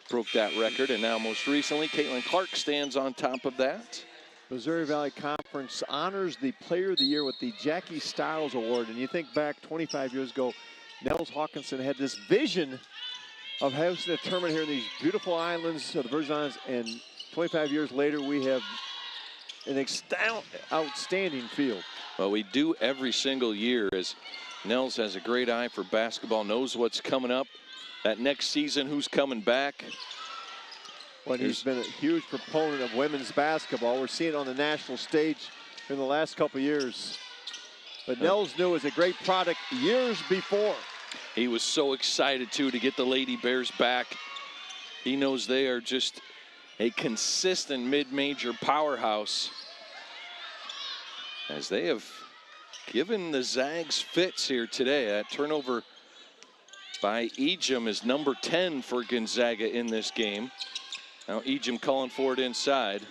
broke that record, and now most recently Caitlin Clark stands on top of that. Missouri Valley Conference honors the Player of the Year with the Jackie Stiles Award. And you think back 25 years ago, Nels Hawkinson had this vision of hosting a tournament here in these beautiful islands of the Virgin Islands, and 25 years later we have an outstanding field. Well, we do every single year, as Nels has a great eye for basketball, knows what's coming up. That next season, who's coming back. Well, he's been a huge proponent of women's basketball. We're seeing it on the national stage in the last couple of years. But Nels knew it was a great product years before. He was so excited, too, to get the Lady Bears back. He knows they are just a consistent mid-major powerhouse, as they have given the Zags fits here today. That turnover by Ejim is number 10 for Gonzaga in this game. Now Ejim calling for it inside.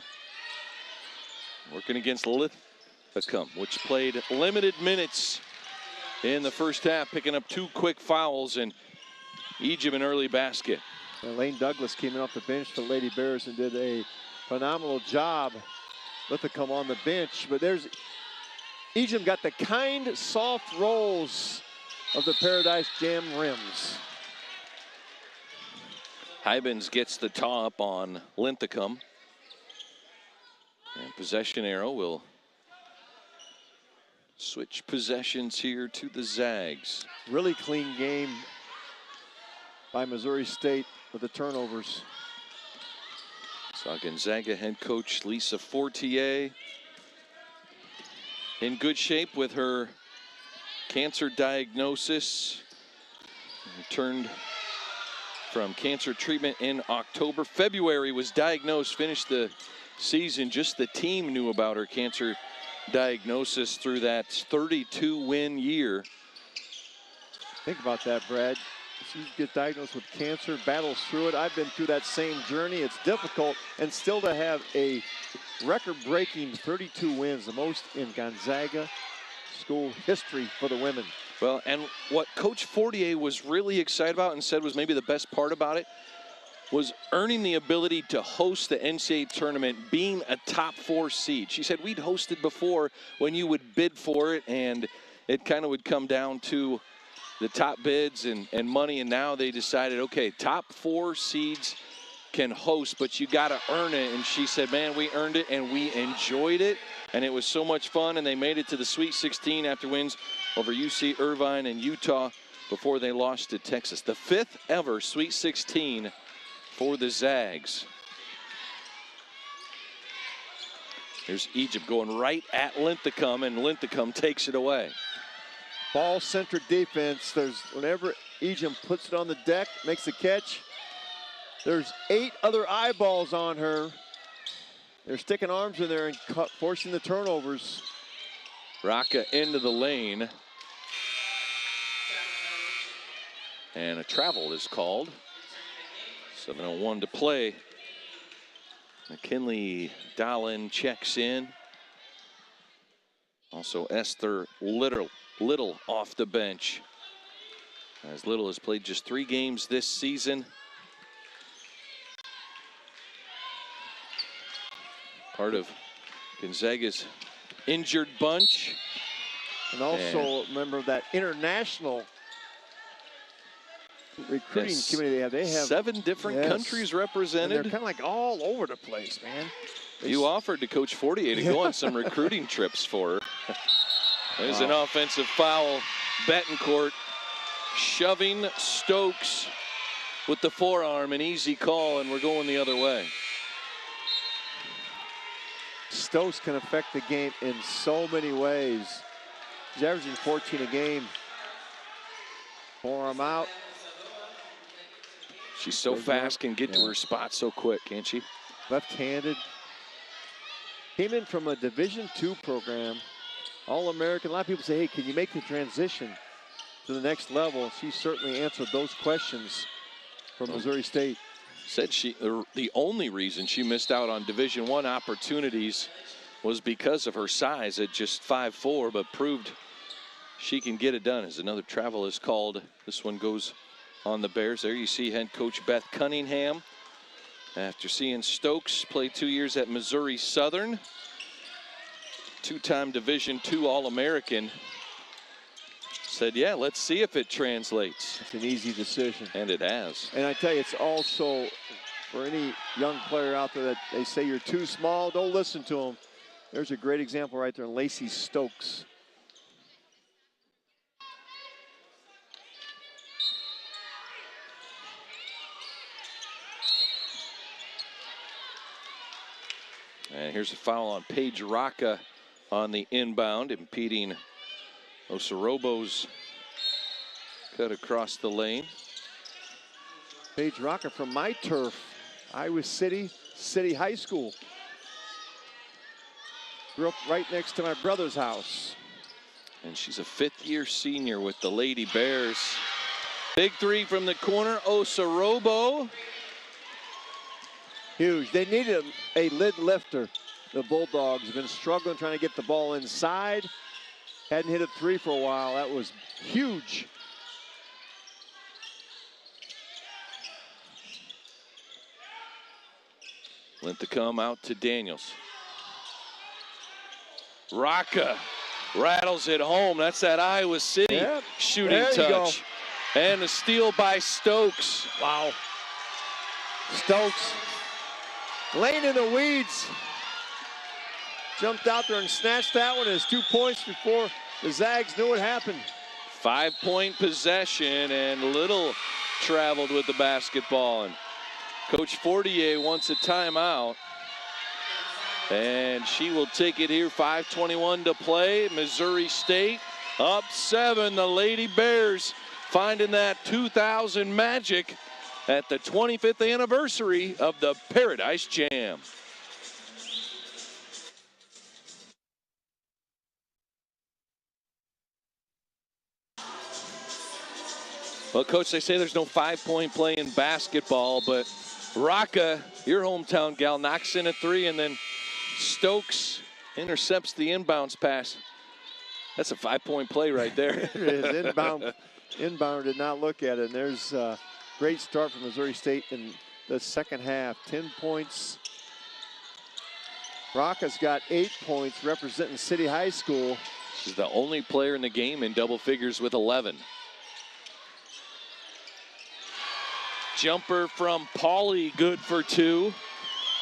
Working against Lithicum, which played limited minutes in the first half, picking up 2 quick fouls, and Ejim an early basket. Lane Douglas came in off the bench for Lady Bears and did a phenomenal job. Lithicum on the bench, but there's Ejim got the kind, soft rolls of the Paradise Jam rims. Hybens gets the top on Linthicum. And possession arrow will switch possessions here to the Zags. Really clean game by Missouri State with the turnovers. Saw Gonzaga head coach Lisa Fortier in good shape with her cancer diagnosis. Returned from cancer treatment in October. February was diagnosed, finished the season. Just the team knew about her cancer diagnosis through that 32-win year. Think about that, Brad. She gets diagnosed with cancer, battles through it. I've been through that same journey. It's difficult, and still to have a record-breaking 32 wins, the most in Gonzaga school history for the women. Well, and what Coach Fortier was really excited about and said was maybe the best part about it was earning the ability to host the NCAA tournament, being a top 4 seed. She said we'd hosted before when you would bid for it, and it kind of would come down to the top bids and money, and now they decided, okay, top 4 seeds can host, but you got to earn it. And she said, man, we earned it and we enjoyed it, and it was so much fun. And they made it to the Sweet 16 after wins over UC Irvine and Utah before they lost to Texas. The 5th ever Sweet 16 for the Zags. Here's Egypt going right at Linthicum, and Linthicum takes it away. Ball-centric defense. Whenever Egypt puts it on the deck, makes the catch, there's 8 other eyeballs on her. They're sticking arms in there and forcing the turnovers. Rocca into the lane. And a travel is called. 7:01 to play. McKinley Dahlin checks in. Also Esther Little off the bench. As Little has played just 3 games this season. Part of Gonzaga's injured bunch. And also remember that international recruiting committee they have. They have 7 different countries represented. And they're kind of like all over the place, man. You offered to Coach Fortier to go on some recruiting trips for her. There's an offensive foul. Betancourt shoving Stokes with the forearm, an easy call, and we're going the other way. Stokes can affect the game in so many ways. He's averaging 14 a game. Forearm out. She's so fast, can get to her spot so quick, can't she? Left-handed. Came in from a Division II program. All-American. A lot of people say, hey, can you make the transition to the next level? She certainly answered those questions from Missouri State. Said the only reason she missed out on Division I opportunities was because of her size at just 5'4", but proved she can get it done. As another travel is called. This one goes on the Bears. There you see head coach Beth Cunningham. After seeing Stokes play 2 years at Missouri Southern, 2-time Division II All-American, said, yeah, let's see if it translates. It's an easy decision. And it has. And I tell you, it's also, for any young player out there that they say you're too small, don't listen to them. There's a great example right there in Lacey Stokes. And here's a foul on Paige Rocca on the inbound, impeding Osorobo's cut across the lane. Paige Rocca from my turf, Iowa City High School. Grew up right next to my brother's house. And she's a 5th-year senior with the Lady Bears. Big 3 from the corner, Osorobo. Huge. They needed a lid lifter. The Bulldogs have been struggling trying to get the ball inside. Hadn't hit a 3 for a while. That was huge. Linthicum out to Daniels. Rocca rattles it home. That's that Iowa City shooting touch. And a steal by Stokes. Wow. Stokes laying in the weeds. Jumped out there and snatched that one as 2 points before the Zags knew what happened. 5-point possession, and Little traveled with the basketball. And Coach Fortier wants a timeout. And she will take it here. 5:21 to play. Missouri State up 7. The Lady Bears finding that 2000 magic at the 25th anniversary of the Paradise Jam. Well, Coach, they say there's no 5-point play in basketball, but Rocca, your hometown gal, knocks in a 3, and then Stokes intercepts the inbounds pass. That's a 5-point play right there. It is. Inbounder did not look at it. And there's a great start from Missouri State in the second half. 10 points. Rocca's got 8 points representing City High School. She's the only player in the game in double figures with 11. Jumper from Pauly, good for 2.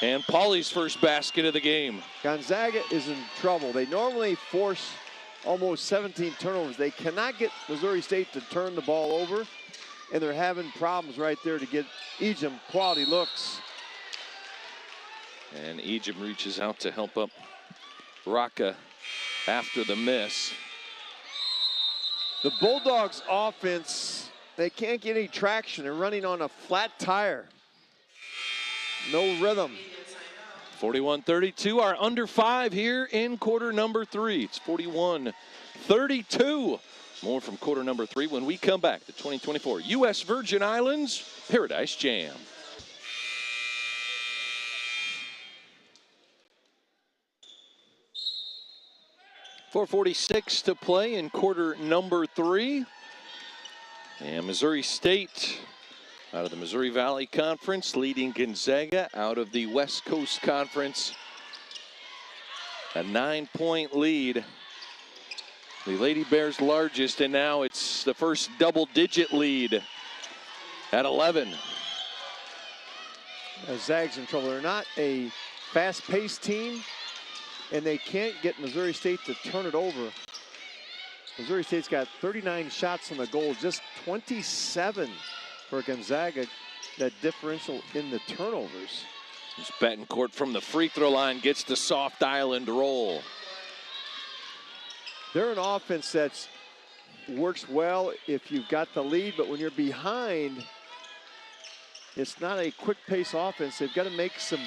And Pauly's first basket of the game. Gonzaga is in trouble. They normally force almost 17 turnovers. They cannot get Missouri State to turn the ball over, and they're having problems right there to get Ejim quality looks. And Ejim reaches out to help up Raka after the miss. The Bulldogs offense, they can't get any traction. They're running on a flat tire. No rhythm. 41-32, our under 5 here in quarter number 3. It's 41-32. More from quarter number 3 when we come back to 2024 U.S. Virgin Islands Paradise Jam. .446 to play in quarter number 3. And Missouri State out of the Missouri Valley Conference, leading Gonzaga out of the West Coast Conference. A 9-point lead. The Lady Bears largest, and now it's the first double-digit lead at 11. Zags in trouble. They're not a fast-paced team, and they can't get Missouri State to turn it over. Missouri State's got 39 shots on the goal, just 27 for Gonzaga, that differential in the turnovers. This Betancourt from the free throw line gets the soft island roll. They're an offense that works well if you've got the lead, but when you're behind, it's not a quick pace offense. They've got to make some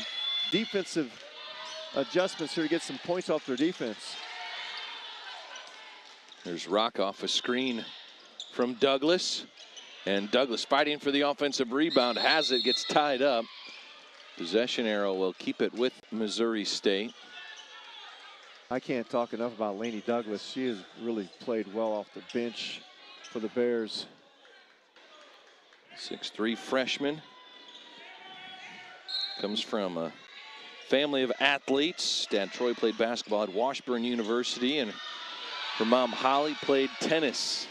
defensive adjustments here to get some points off their defense. There's Rock off a screen from Douglas. And Douglas fighting for the offensive rebound, has it, gets tied up. Possession arrow will keep it with Missouri State. I can't talk enough about Lainey Douglas. She has really played well off the bench for the Bears. 6'3" freshman. Comes from a family of athletes. Dad Troy played basketball at Washburn University, and her mom Holly played tennis.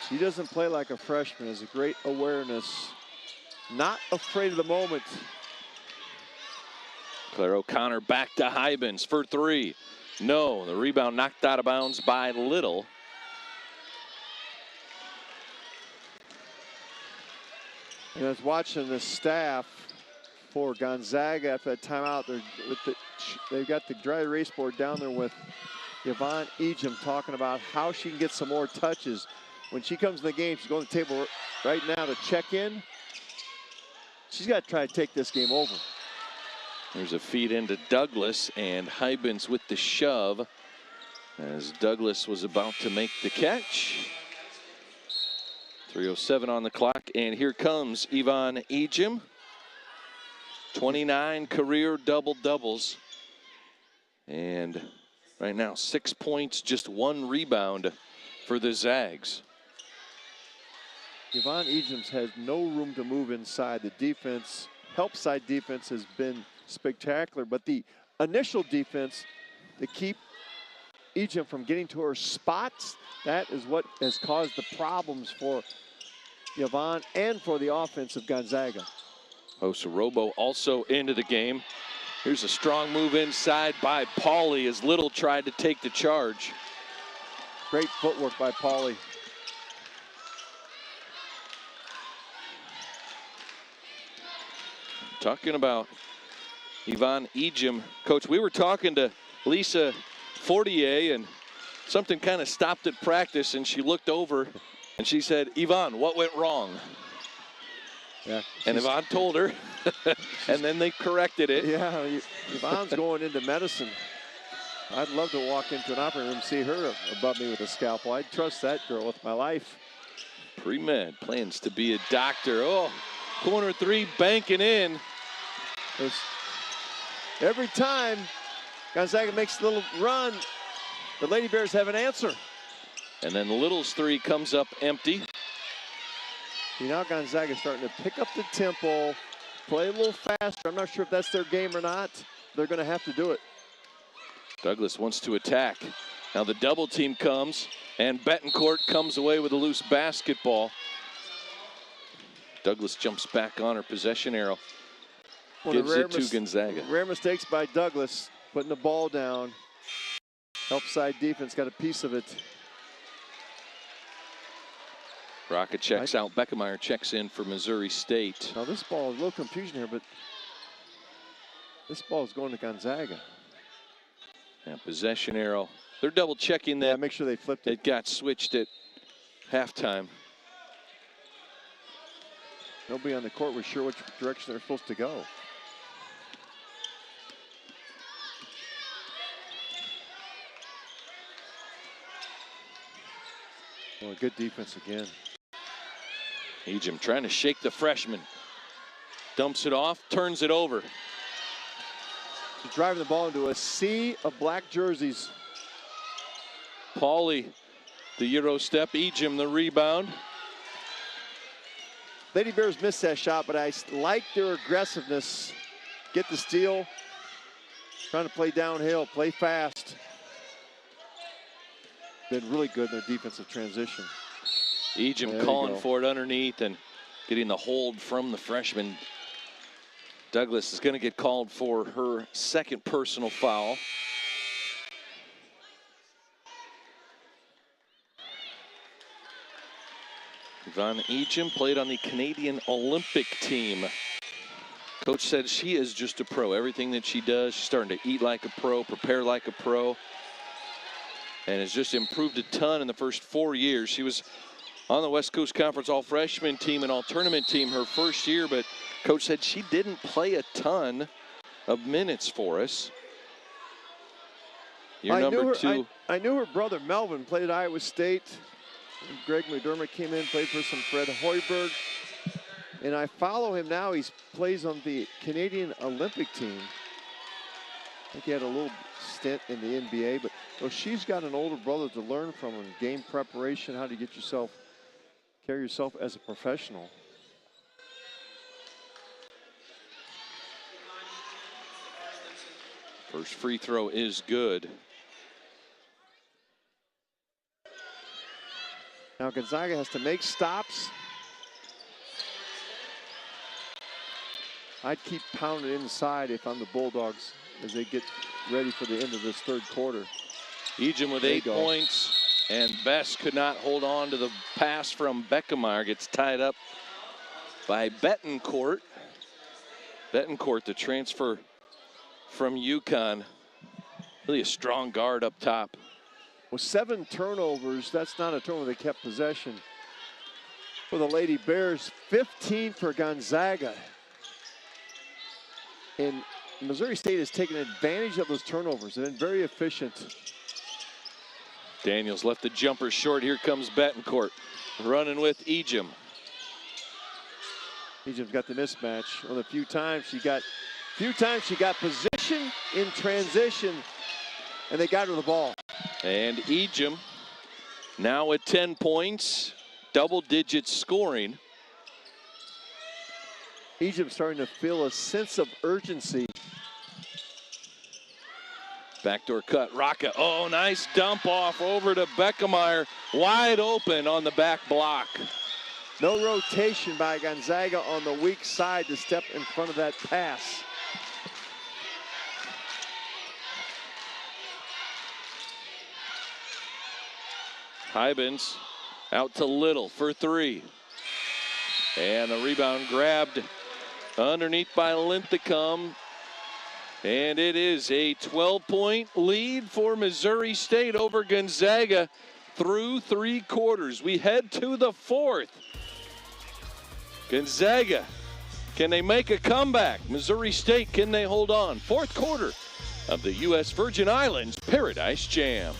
She doesn't play like a freshman. Has a great awareness. Not afraid of the moment. Claire O'Connor back to Hybens for 3. No, the rebound knocked out of bounds by Little. And I was watching the staff for Gonzaga after that timeout. They've got the dry erase board down there with Yvonne Ejim talking about how she can get some more touches. When she comes in the game, she's going to the table right now to check in. She's got to try to take this game over. There's a feed into Douglas, and Hybens with the shove as Douglas was about to make the catch. 3:07 on the clock, and here comes Yvonne Ejim. 29 career double-doubles. And right now, 6 points, just 1 rebound for the Zags. Yvonne Ejim has no room to move inside. The defense, help side defense, has been spectacular, but the initial defense to keep Ejim from getting to her spots, that is what has caused the problems for Yvonne and for the offense of Gonzaga. Osorobo also into the game. Here's a strong move inside by Pauly as Little tried to take the charge. Great footwork by Pauly. Talking about Yvonne Ejim, Coach, we were talking to Lisa Fortier, and something kind of stopped at practice, and she looked over and she said, Yvonne, what went wrong? Yeah, and Yvonne told her, and then they corrected it. Yeah, Yvonne's going into medicine. I'd love to walk into an operating room and see her above me with a scalpel. I'd trust that girl with my life. Pre-med, plans to be a doctor. Oh, corner 3 banking in. Every time Gonzaga makes a little run, the Lady Bears have an answer. And then Little's 3 comes up empty. Now Gonzaga's starting to pick up the tempo, play a little faster. I'm not sure if that's their game or not. They're going to have to do it. Douglas wants to attack. Now the double team comes, and Betancourt comes away with a loose basketball. Douglas jumps back on her possession arrow. Gives it to Gonzaga. Rare mistakes by Douglas, putting the ball down. Help side defense got a piece of it. Rocket checks out. Beckemeyer checks in for Missouri State. Now this ball, a little confusion here, but this ball is going to Gonzaga. Yeah, possession arrow. They're double checking that. Yeah, make sure they flipped it. It got switched at halftime. Nobody on the court was sure which direction they're supposed to go. Well, good defense again. Ejim trying to shake the freshman. Dumps it off, turns it over. He's driving the ball into a sea of black jerseys. Pauly, the Euro step. Ejim, the rebound. Lady Bears missed that shot, but I like their aggressiveness. Get the steal. Trying to play downhill, play fast. Been really good in their defensive transition. Ejim calling for it underneath and getting the hold from the freshman. Douglas is going to get called for her second personal foul. Yvonne Ejim played on the Canadian Olympic team. Coach said she is just a pro. Everything that she does, she's starting to eat like a pro, prepare like a pro, and has just improved a ton in the first 4 years. She was on the West Coast Conference All-Freshman team and All-Tournament team her first year, but Coach said she didn't play a ton of minutes for us. Year number two. I knew her brother Melvin played at Iowa State. Greg McDermott came in, played for some Fred Hoiberg. And I follow him now. He plays on the Canadian Olympic team. I think he had a little stint in the NBA, but well, she's got an older brother to learn from in game preparation, how to get yourself, carry yourself as a professional. First free throw is good. Now Gonzaga has to make stops. I'd keep pounding inside if I'm the Bulldogs as they get ready for the end of this third quarter. Ejim with 8 points, and Best could not hold on to the pass from Beckemeyer. Gets tied up by Betancourt. Betancourt, the transfer from UConn. Really a strong guard up top. With 7 turnovers, that's not a turnover. They kept possession for the Lady Bears. 15 for Gonzaga. And Missouri State has taken advantage of those turnovers. They've been very efficient. Daniels left the jumper short. Here comes Betancourt running with Ejim. Ejim's got the mismatch. Well, a few times she got position in transition, and they got her the ball. And Ejim now at 10 points, double-digit scoring. Ejim starting to feel a sense of urgency. Backdoor cut, Rocca. Oh, nice dump off over to Beckemeyer. Wide open on the back block. No rotation by Gonzaga on the weak side to step in front of that pass. Hybens out to Little for 3. And a rebound grabbed underneath by Linthicum. And it is a 12-point lead for Missouri State over Gonzaga through 3 quarters. We head to the 4th. Gonzaga, can they make a comeback? Missouri State, can they hold on? 4th quarter of the U.S. Virgin Islands Paradise Jam.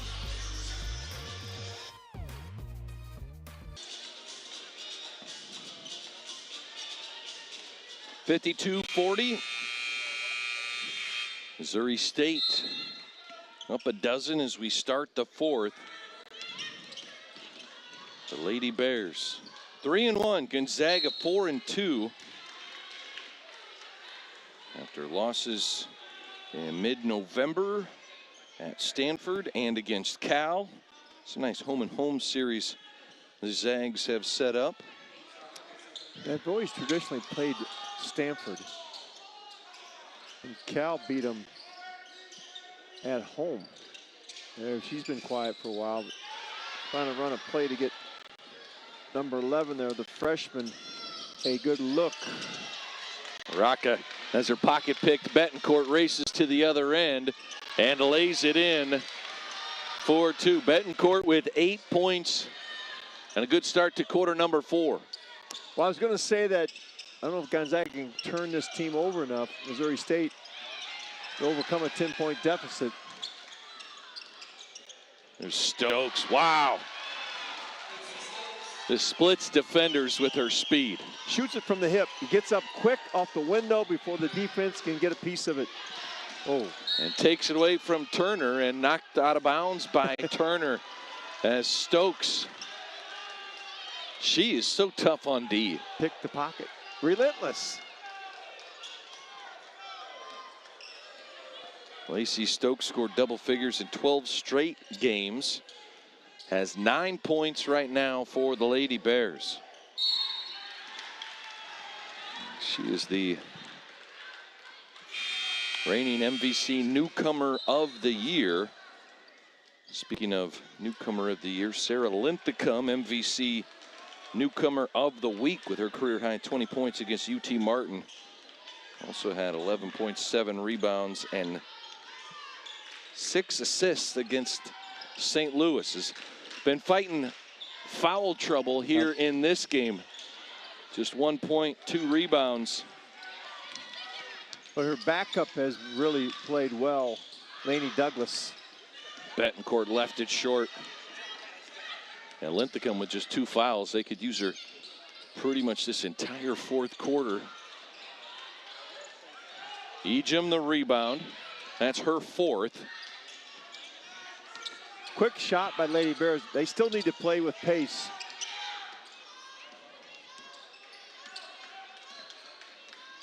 (52-40). Missouri State up a dozen as we start the 4th. The Lady Bears 3-1, Gonzaga 4-2. After losses in mid-November at Stanford and against Cal. It's a nice home and home series the Zags have set up. They've always traditionally played Stanford. And Cal beat them at home. There, she's been quiet for a while, but trying to run a play to get number 11 there, the freshman, a good look. Rocca has her pocket picked. Betancourt races to the other end and lays it in for 2. Betancourt with 8 points and a good start to quarter number 4. Well, I was going to say that I don't know if Gonzaga can turn this team over enough, Missouri State, to overcome a 10-point deficit. There's Stokes. Wow. This splits defenders with her speed. Shoots it from the hip. He gets up quick off the window before the defense can get a piece of it. Oh. And takes it away from Turner and knocked out of bounds by Turner as Stokes. She is so tough on D. Pick the pocket. Relentless. Lacey Stokes scored double figures in 12 straight games. Has 9 points right now for the Lady Bears. She is the reigning MVC Newcomer of the Year. Speaking of Newcomer of the Year, Sarah Linthicum, MVC Newcomer of the Week with her career high 20 points against UT Martin. Also had 11.7 rebounds and 6 assists against St. Louis. Has been fighting foul trouble here in this game. Just 1 point, 2 rebounds. But her backup has really played well, Lainey Douglas. Betancourt left it short. And Linthicum with just 2 fouls. They could use her pretty much this entire fourth quarter. Ejim the rebound. That's her 4th. Quick shot by Lady Bears. They still need to play with pace.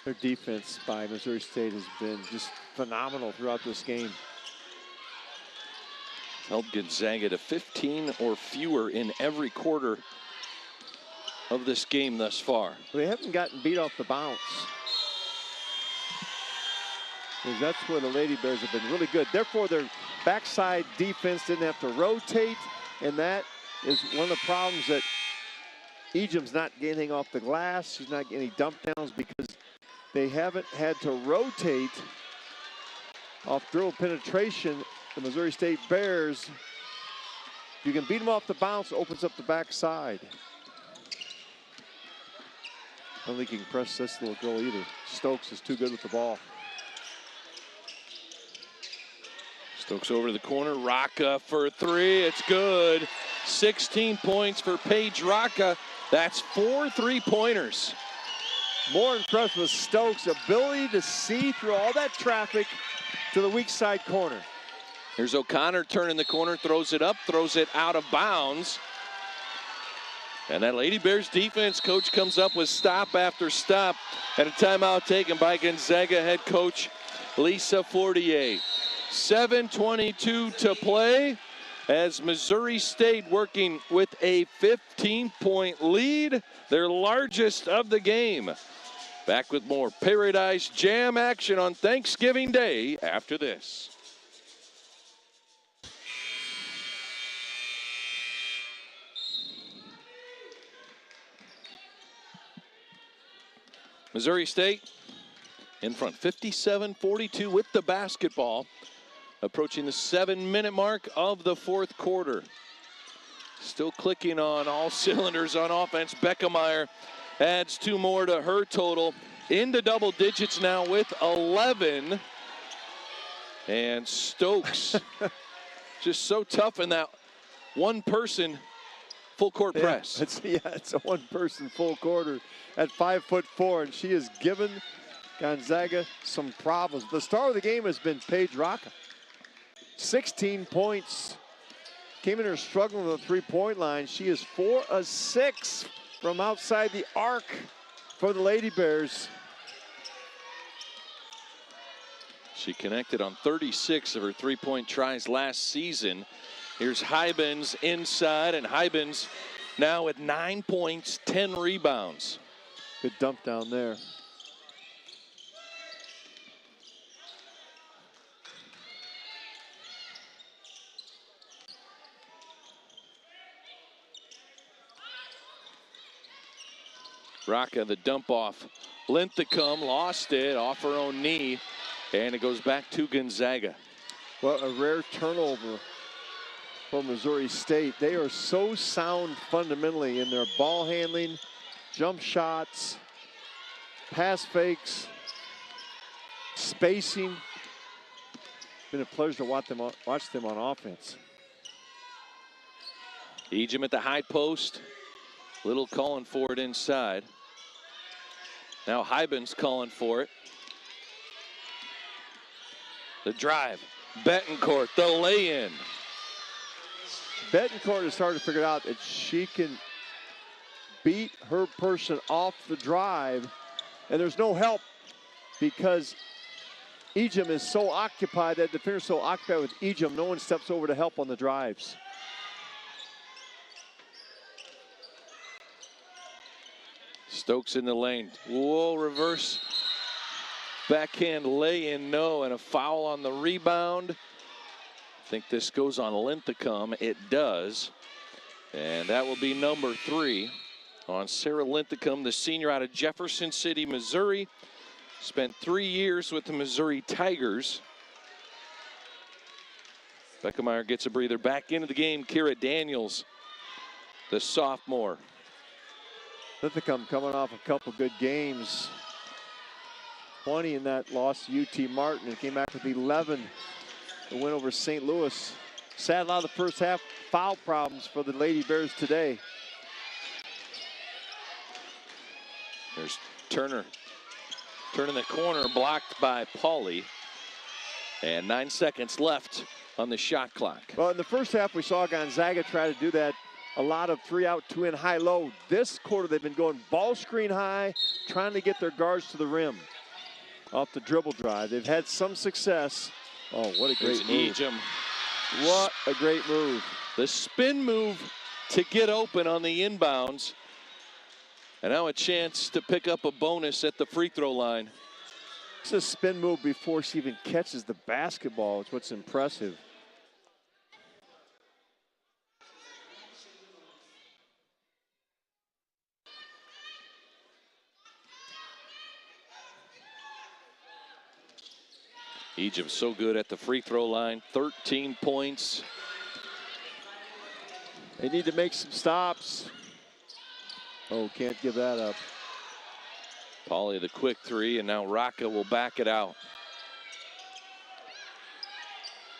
Their defense by Missouri State has been just phenomenal throughout this game. Held Gonzaga to 15 or fewer in every quarter of this game thus far. They haven't gotten beat off the bounce. Because that's where the Lady Bears have been really good. Therefore, their backside defense didn't have to rotate, and that is one of the problems that Ejim's not getting off the glass. She's not getting any dump downs because they haven't had to rotate off dribble penetration. The Missouri State Bears, you can beat them off the bounce, opens up the backside. I don't think you can press this little girl either. Stokes is too good with the ball. Stokes over to the corner. Rocca for 3. It's good. 16 points for Paige Rocca. That's 4 3-pointers. More impressed with Stokes' ability to see through all that traffic to the weak side corner. Here's O'Connor turning the corner, throws it up, throws it out of bounds. And that Lady Bears defense, coach comes up with stop after stop. And a timeout taken by Gonzaga head coach Lisa Fortier. 7:22 to play as Missouri State working with a 15-point lead, their largest of the game. Back with more Paradise Jam action on Thanksgiving Day after this. Missouri State in front, 57-42 with the basketball. Approaching the 7-minute mark of the fourth quarter. Still clicking on all cylinders on offense. Beckemeyer adds 2 more to her total. Into double digits now with 11. And Stokes just so tough in that one-person full-court press. It's a one-person full quarter at 5'4", and she has given Gonzaga some problems. The star of the game has been Paige Rocca. 16 points. Came in here struggling with the three-point line. She is 4 of 6 from outside the arc for the Lady Bears. She connected on 36 of her three-point tries last season. Here's Hybens inside, and Hybens now with 9 points, 10 rebounds. Good dump down there. Rocca, the dump off. Linthicum lost it off her own knee, and it goes back to Gonzaga. Well, a rare turnover for Missouri State. They are so sound fundamentally in their ball handling, jump shots, pass fakes, spacing. Been a pleasure to watch them on offense. Ejim at the high post. Little calling for it inside. Now Hybens calling for it. The drive. Betancourt, the lay-in. Betancourt has started to figure out that she can beat her person off the drive, and there's no help because Ejim is so occupied, that defender's so occupied with Ejim, no one steps over to help on the drives. Stokes in the lane. Whoa, reverse backhand lay-in, no, and a foul on the rebound. I think this goes on Linthicum. It does. And that will be number 3 on Sarah Linthicum, the senior out of Jefferson City, Missouri. Spent 3 years with the Missouri Tigers. Beckemeyer gets a breather. Back into the game, Kira Daniels, the sophomore. Linthicum coming off a couple good games. 20 in that loss to UT Martin, and came back with 11 to win over St. Louis. Sad, a lot of the first half foul problems for the Lady Bears today. There's Turner. Turning the corner, blocked by Pauly. And 9 seconds left on the shot clock. Well, in the first half, we saw Gonzaga try to do that. A lot of 3-out, 2-in, high-low. This quarter, they've been going ball screen high, trying to get their guards to the rim off the dribble drive. They've had some success. Oh, what a great move. Ejim. What a great move. The spin move to get open on the inbounds. And now a chance to pick up a bonus at the free throw line. It's a spin move before she even catches the basketball. It's what's impressive. Ejim so good at the free throw line, 13 points. They need to make some stops. Oh, can't give that up. Pauly the quick 3, and now Rocca will back it out.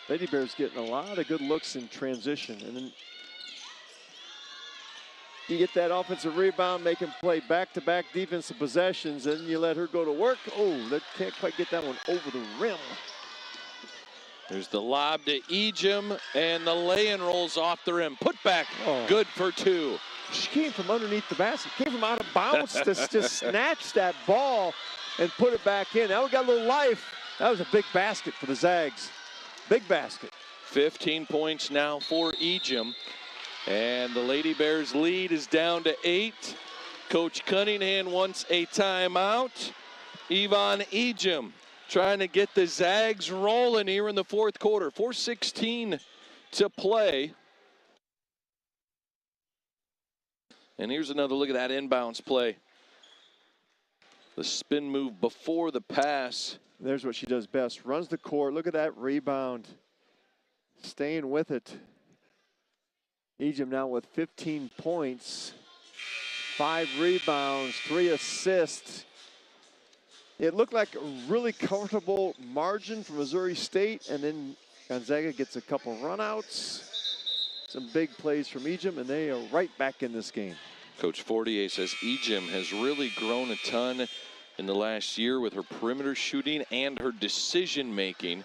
Lady Bears getting a lot of good looks in transition. And then you get that offensive rebound, make him play back-to-back defensive possessions, and you let her go to work. Oh, they can't quite get that one over the rim. There's the lob to Ejim, and the lay-in rolls off the rim. Put back, good for 2. She came from underneath the basket, came from out of bounds to just snatch that ball and put it back in. Now we got a little life. That was a big basket for the Zags. Big basket. 15 points now for Ejim. And the Lady Bears lead is down to 8. Coach Cunningham wants a timeout. Yvonne Ejim trying to get the Zags rolling here in the fourth quarter. 4:16 to play. And here's another look at that inbounds play. The spin move before the pass. There's what she does best. Runs the court. Look at that rebound. Staying with it. Ejim now with 15 points, 5 rebounds, 3 assists. It looked like a really comfortable margin for Missouri State, and then Gonzaga gets a couple runouts. Some big plays from Ejim, and they are right back in this game. Coach Fortier says Ejim has really grown a ton in the last year with her perimeter shooting and her decision making.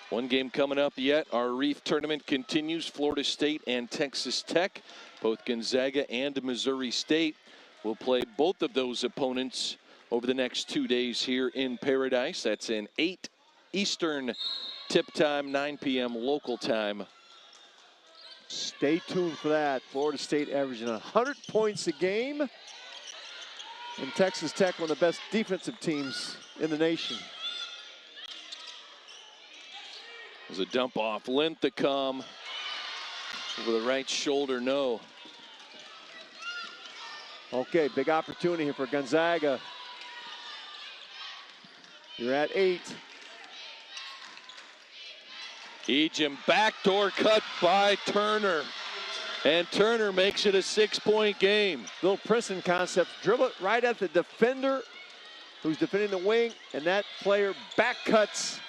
One game coming up yet. Our Reef tournament continues. Florida State and Texas Tech. Both Gonzaga and Missouri State will play both of those opponents over the next 2 days here in Paradise. That's an 8 Eastern tip time, 9 p.m. local time. Stay tuned for that. Florida State averaging 100 points a game. And Texas Tech, one of the best defensive teams in the nation. There's a dump off. Linthicum over the right shoulder, no. Okay, big opportunity here for Gonzaga. You're at 8. Ejim backdoor cut by Turner. And Turner makes it a 6-point game. Little Princeton concepts. Dribble it right at the defender who's defending the wing, and that player back cuts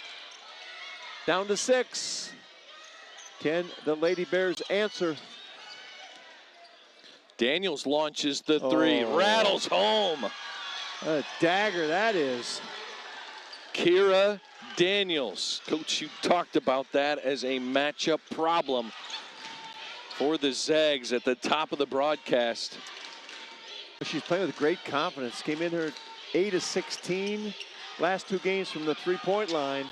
down to 6. Can the Lady Bears answer? Daniels launches the 3, rattles home. A dagger that is. Kira Daniels. Coach, you talked about that as a matchup problem for the Zags at the top of the broadcast. She's playing with great confidence. Came in here 8 of 16. Last 2 games from the 3-point line.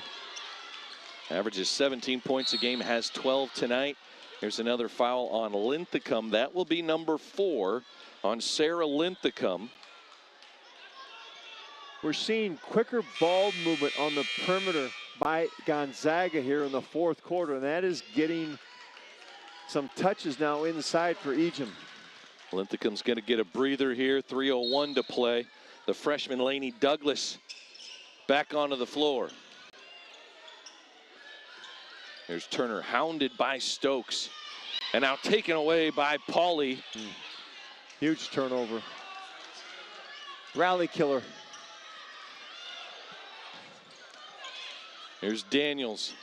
Averages 17 points a game, has 12 tonight. Here's another foul on Linthicum. That will be number 4 on Sarah Linthicum. We're seeing quicker ball movement on the perimeter by Gonzaga here in the 4th quarter, and that is getting some touches now inside for Ejim. Linthicum's going to get a breather here. 3:01 to play. The freshman Lainey Douglas back onto the floor. Here's Turner, hounded by Stokes, and now taken away by Pauly. Huge turnover. Rally killer. Here's Daniels.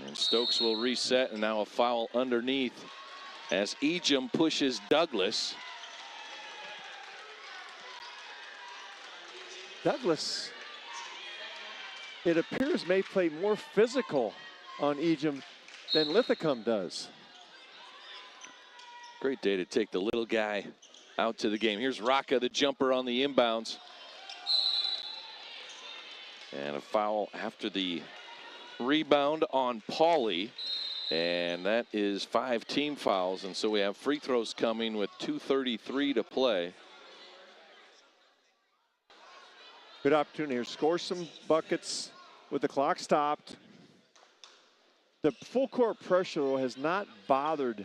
And Stokes will reset, and now a foul underneath as Ejim pushes Douglas. Douglas, it appears, may play more physical on Ejim than Linthicum does. Great day to take the little guy out to the game. Here's Rocca, the jumper on the inbounds. And a foul after the rebound on Pauly. And that is 5 team fouls. And so we have free throws coming with 2:33 to play. Good opportunity here. Score some buckets with the clock stopped. The full court pressure, though, has not bothered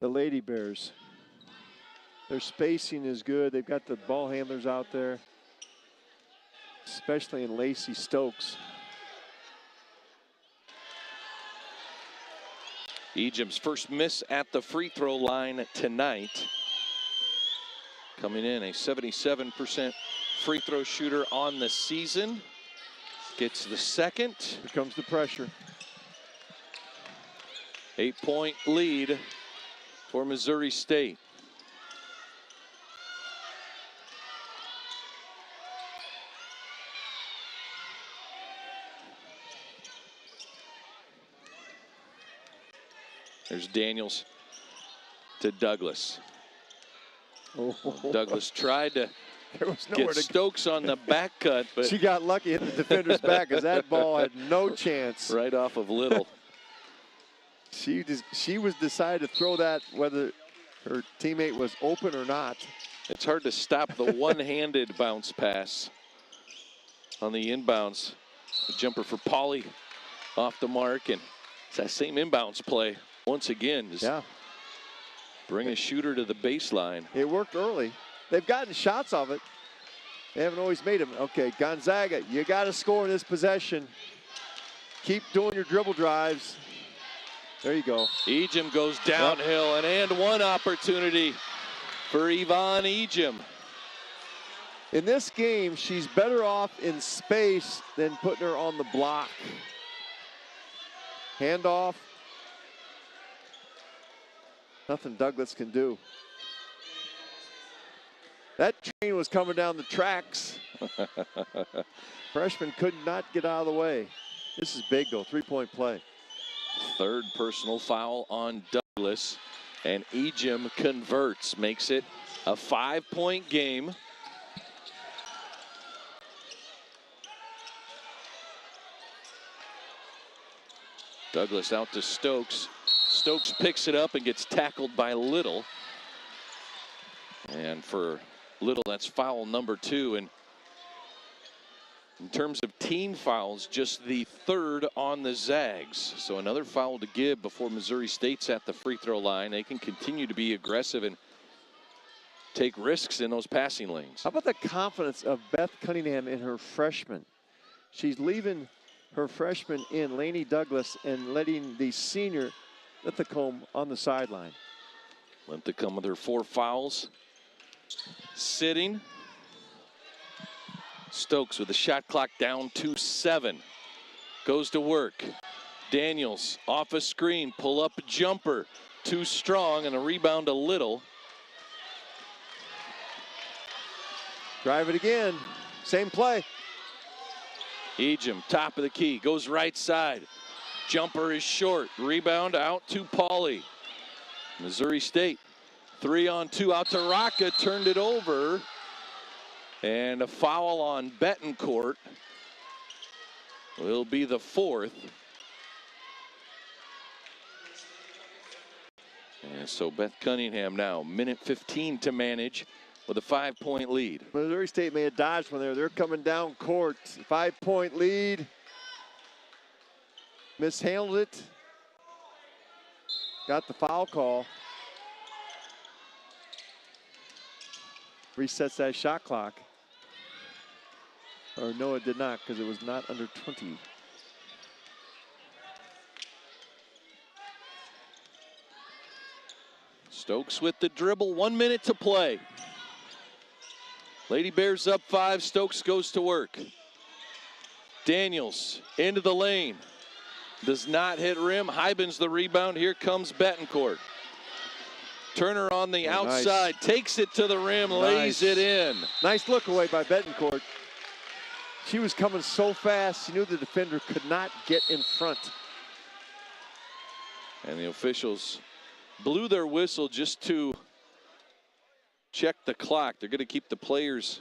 the Lady Bears. Their spacing is good. They've got the ball handlers out there, especially in Lacey Stokes. Ejim's first miss at the free throw line tonight. Coming in a 77% free throw shooter on the season. Gets the second. Here comes the pressure. 8-point lead for Missouri State. There's Daniels to Douglas. Oh. Douglas tried to get Stokes on the back cut, but she got lucky at the defender's back because that ball had no chance. Right off of Little. She was decided to throw that whether her teammate was open or not. It's hard to stop the one-handed bounce pass on the inbounds. The jumper for Pauly off the mark, and it's that same inbounds play once again. Just bring a shooter to the baseline. It worked early. They've gotten shots of it. They haven't always made them. Okay, Gonzaga, you got to score in this possession. Keep doing your dribble drives. There you go. Ejim goes downhill, and one opportunity for Yvonne Ejim. In this game, she's better off in space than putting her on the block. Handoff. Nothing Douglas can do. That train was coming down the tracks. Freshman could not get out of the way. This is big, though. 3-point play. Third personal foul on Douglas, and Ejim converts, makes it a 5-point game. Douglas out to Stokes. Stokes picks it up and gets tackled by Little. And for Little, that's foul number 2. And in terms of team fouls, just the 3rd on the Zags. So another foul to give before Missouri State's at the free throw line. They can continue to be aggressive and take risks in those passing lanes. How about the confidence of Beth Cunningham in her freshman? She's leaving her freshman in, Lainey Douglas, and letting the senior Linthicum on the sideline. Linthicum with her 4 fouls. Sitting. Stokes with the shot clock down to 7. Goes to work. Daniels off a screen, pull up a jumper. Too strong, and a rebound a Little. Drive it again. Same play. Ejim, top of the key, goes right side. Jumper is short. Rebound out to Pauly. Missouri State 3-on-2 out to Rocca, turned it over. And a foul on Betancourt will be the 4th. And so Beth Cunningham now, minute 15 to manage with a 5-point lead. Missouri State made a dodge when they're coming down court. 5-point lead. Mishandled it. Got the foul call. Resets that shot clock. Or no, it did not, because it was not under 20. Stokes with the dribble, 1 minute to play. Lady Bears up 5, Stokes goes to work. Daniels into the lane. Does not hit rim, Hybens the rebound, here comes Betancourt. Turner on the outside, nice. Takes it to the rim, lays it in. Nice look away by Betancourt. She was coming so fast, she knew the defender could not get in front. And the officials blew their whistle just to check the clock. They're going to keep the players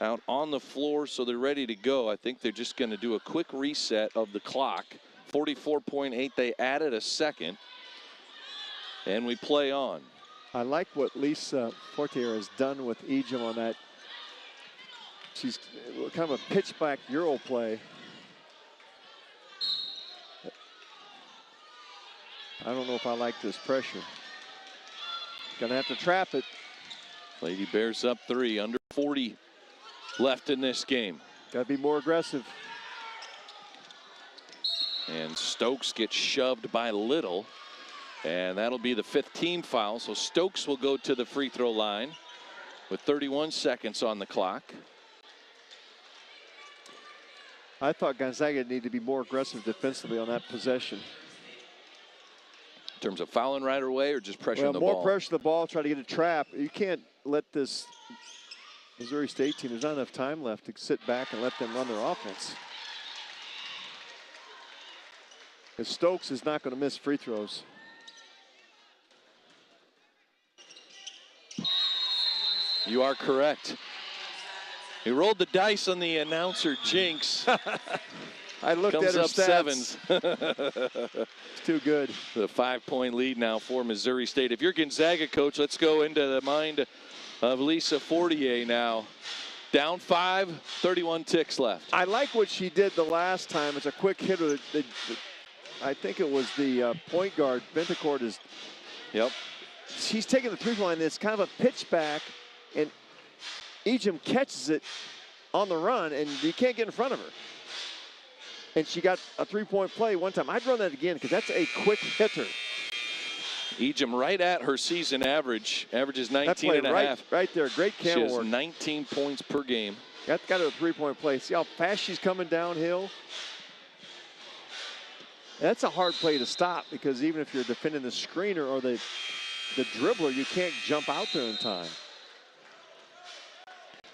out on the floor so they're ready to go. I think they're just going to do a quick reset of the clock. 44.8, they added a second. And we play on. I like what Lisa Fortier has done with Ejim on that. She's kind of a pitch back Euro play. I don't know if I like this pressure. Gonna have to trap it. Lady Bears up 3, under 40 left in this game. Gotta be more aggressive. And Stokes gets shoved by Little. And that'll be the 5th team foul. So Stokes will go to the free throw line with 31 seconds on the clock. I thought Gonzaga needed to be more aggressive defensively on that possession. In terms of fouling right away or just pressuring the ball? More pressure the ball, try to get a trap. You can't let this Missouri State team, there's not enough time left to sit back and let them run their offense. Because Stokes is not going to miss free throws. You are correct. He rolled the dice on the announcer jinx. I looked Comes at her up stats. 7s. It's too good. The 5-point lead now for Missouri State. If you're Gonzaga, coach, let's go into the mind of Lisa Fortier now. Down 5, 31 ticks left. I like what she did the last time. It's a quick hitter. I think it was the point guard. Betancourt is. Yep. She's taking the three-point line. It's kind of a pitch back, and Ejim catches it on the run, and you can't get in front of her. And she got a three-point play one time. I'd run that again because that's a quick hitter. Ejim right at her season average. Averages 19 and a half. Right there, great camera work. She has 19 points per game. Got her a three-point play. See how fast she's coming downhill? That's a hard play to stop because even if you're defending the screener or the dribbler, you can't jump out there in time.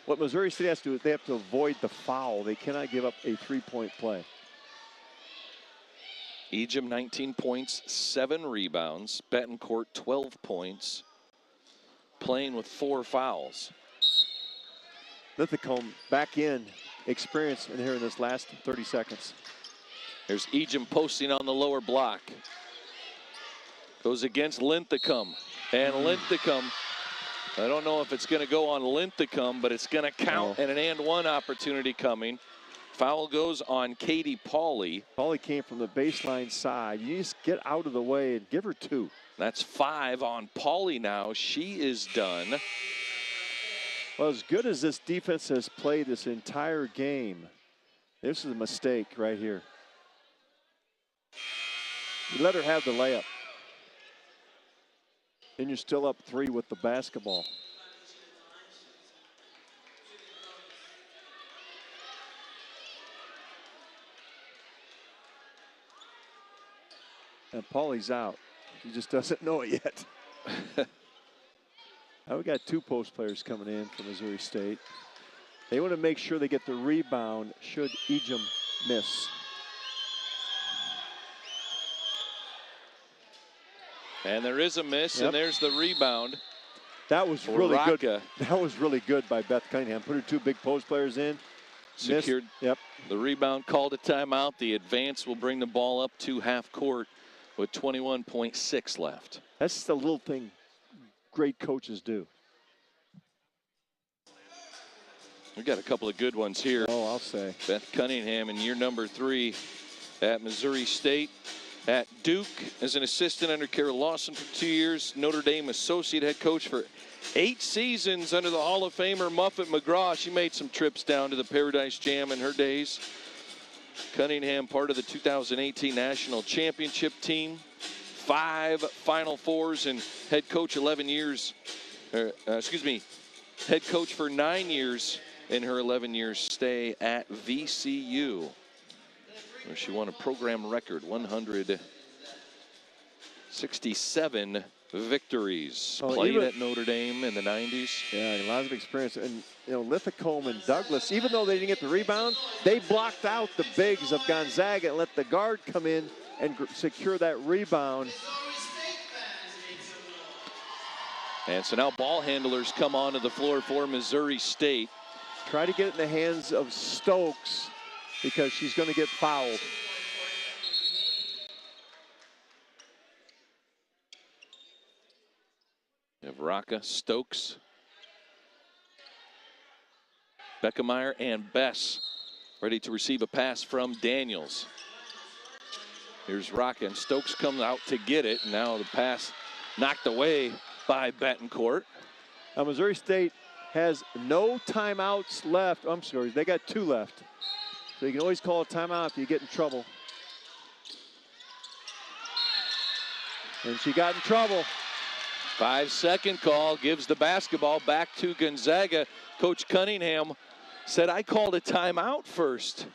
What Missouri State has to do is they have to avoid the foul. They cannot give up a three-point play. Ejim 19 points, 7 rebounds. Betancourt 12 points, playing with 4 fouls. Linthicum back in experience in here in this last 30 seconds. There's Ejim posting on the lower block. Goes against Linthicum. And Linthicum, I don't know if it's going to go on Linthicum, but it's going to count, and an and one opportunity coming. Foul goes on Katie Pauley. Pauley came from the baseline side. You just get out of the way and give her 2. That's 5 on Pauley now. She is done. Well, as good as this defense has played this entire game, this is a mistake right here. You let her have the layup. And you're still up 3 with the basketball. And Pauley's out. He just doesn't know it yet. Now we got 2 post players coming in from Missouri State. They want to make sure they get the rebound should Ejim miss. And there is a miss, and there's the rebound. That was really good. That was really good by Beth Cunningham. Put her 2 big post players in. Secured. Yep. The rebound, called a timeout. The advance will bring the ball up to half court with 21.6 left. That's the little thing great coaches do. We've got a couple of good ones here. Oh, I'll say. Beth Cunningham in year number 3 at Missouri State. At Duke as an assistant under Carol Lawson for 2 years. Notre Dame associate head coach for 8 seasons under the Hall of Famer Muffet McGraw. She made some trips down to the Paradise Jam in her days. Cunningham, part of the 2018 National Championship team. 5 Final Fours, and head coach 11 years. Head coach for 9 years in her 11-year stay at VCU, where she won a program record 167 victories. Played at Notre Dame in the 90s. Yeah, a lot of experience. And, you know, Linthicum and Douglas, even though they didn't get the rebound, they blocked out the bigs of Gonzaga and let the guard come in and secure that rebound. And so now ball handlers come onto the floor for Missouri State. Try to get it in the hands of Stokes because she's going to get fouled. You have Raka, Stokes, Beckemeyer, and Bess ready to receive a pass from Daniels. Here's Raka, and Stokes comes out to get it. Now the pass knocked away by Betancourt. Now Missouri State has no timeouts left. I'm sorry, they got 2 left. So you can always call a timeout if you get in trouble. And she got in trouble. 5-second call gives the basketball back to Gonzaga. Coach Cunningham said, I called a timeout first.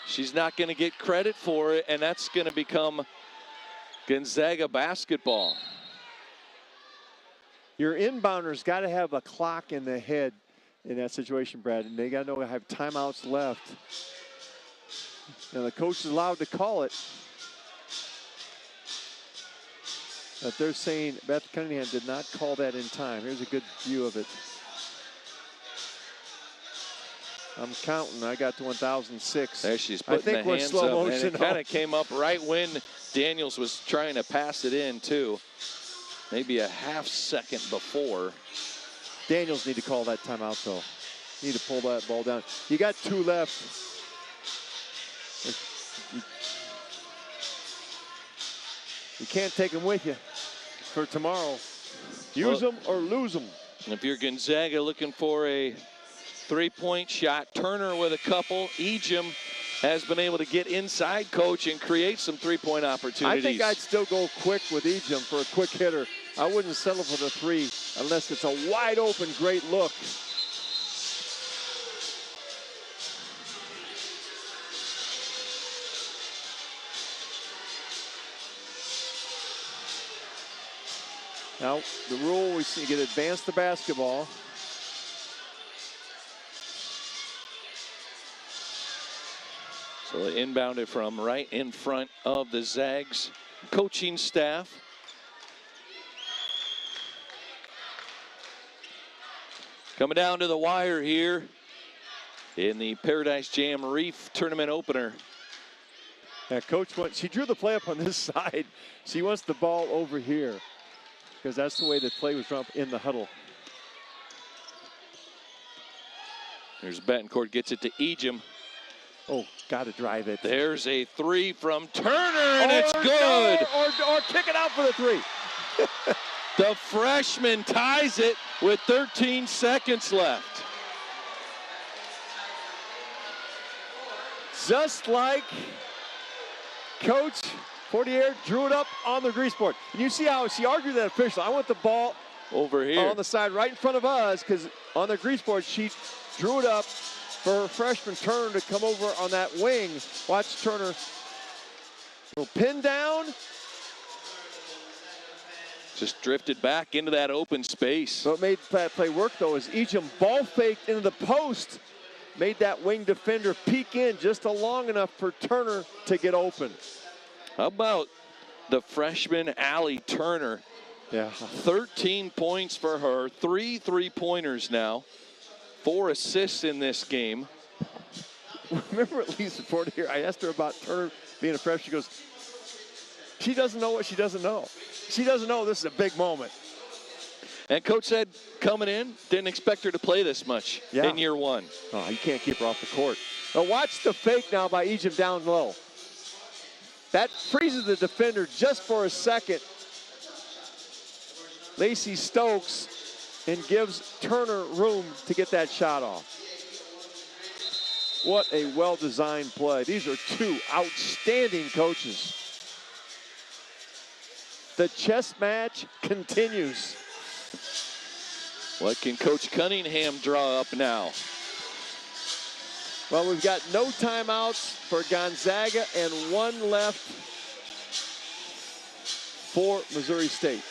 She's not going to get credit for it, and that's going to become Gonzaga basketball. Your inbounders got to have a clock in the head in that situation, Brad, and they got to know have timeouts left. Now the coach is allowed to call it. But they're saying Beth Cunningham did not call that in time. Here's a good view of it. I'm counting. I got to 1,006. There she's putting the hands slow up, motion and it kind of came up right when Daniels was trying to pass it in, too. Maybe a half second before. Daniels need to call that timeout, though. Need to pull that ball down. You got 2 left. You can't take them with you for tomorrow. Use them or lose them. If you're Gonzaga looking for a 3-point shot, Turner with a couple. Ejim has been able to get inside, coach, and create some 3-point opportunities. I think I'd still go quick with Ejim for a quick hitter. I wouldn't settle for the 3 unless it's a wide open, great look. Now, the rule, we see you get advance the basketball. So they inbounded from right in front of the Zags coaching staff. Coming down to the wire here in the Paradise Jam Reef tournament opener. Yeah, Coach she drew the play up on this side. She wants the ball over here because that's the way the play was drawn up in the huddle. There's Betancourt, gets it to Ejim. Oh, got to drive it. There's a three from Turner, and it's good. Or kick it out for the three. The freshman ties it with 13 seconds left. Just like Coach Fortier drew it up on the grease board. And you see how she argued that official. I want the ball over here on the side right in front of us because on the grease board she drew it up for her freshman Turner to come over on that wing. Watch Turner go pin down. Just drifted back into that open space. What made that play work though is Ejim ball faked into the post. Made that wing defender peek in just long enough for Turner to get open. How about the freshman Allie Turner? Yeah. 13 points for her, 3 3-pointers now, 4 assists in this game. Remember at least before here, I asked her about Turner being a freshman. She goes, she doesn't know what she doesn't know. She doesn't know this is a big moment. And Coach said coming in, didn't expect her to play this much in year one. Oh, you can't keep her off the court. Now watch the fake now by Ejim down low. That freezes the defender just for a second. Lacey Stokes and gives Turner room to get that shot off. What a well-designed play. These are two outstanding coaches. The chess match continues. What can Coach Cunningham draw up now? Well, we've got no timeouts for Gonzaga and 1 left for Missouri State.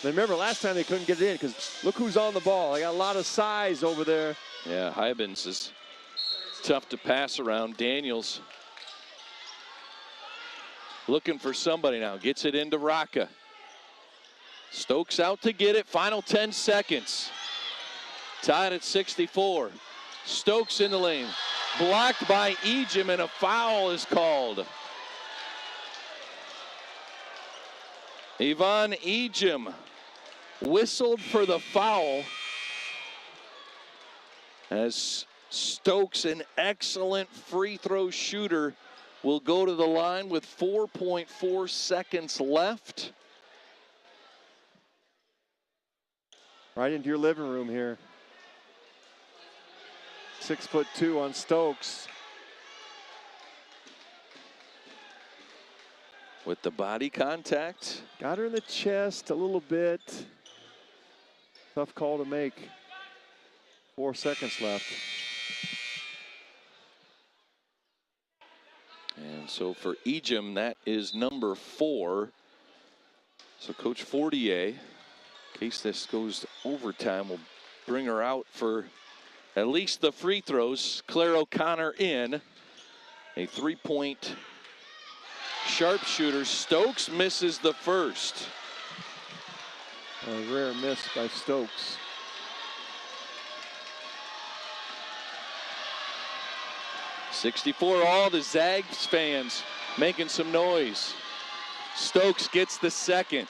And remember, last time they couldn't get it in because look who's on the ball. They got a lot of size over there. Yeah, Hybens is tough to pass around. Daniels looking for somebody now. Gets it into Rocca. Stokes out to get it. Final 10 seconds. Tied at 64. Stokes in the lane. Blocked by Ejim, and a foul is called. Yvonne Ejim whistled for the foul as Stokes, an excellent free throw shooter, will go to the line with 4.4 seconds left. Right into your living room here. 6'2" on Stokes. With the body contact. Got her in the chest a little bit. Tough call to make. 4 seconds left. And so for Ejim, that is number 4. So Coach Fortier, in case this goes to overtime, will bring her out for at least the free throws. Claire O'Connor in. A 3-point sharpshooter. Stokes misses the first. A rare miss by Stokes. .64 all the Zags fans making some noise. Stokes gets the second.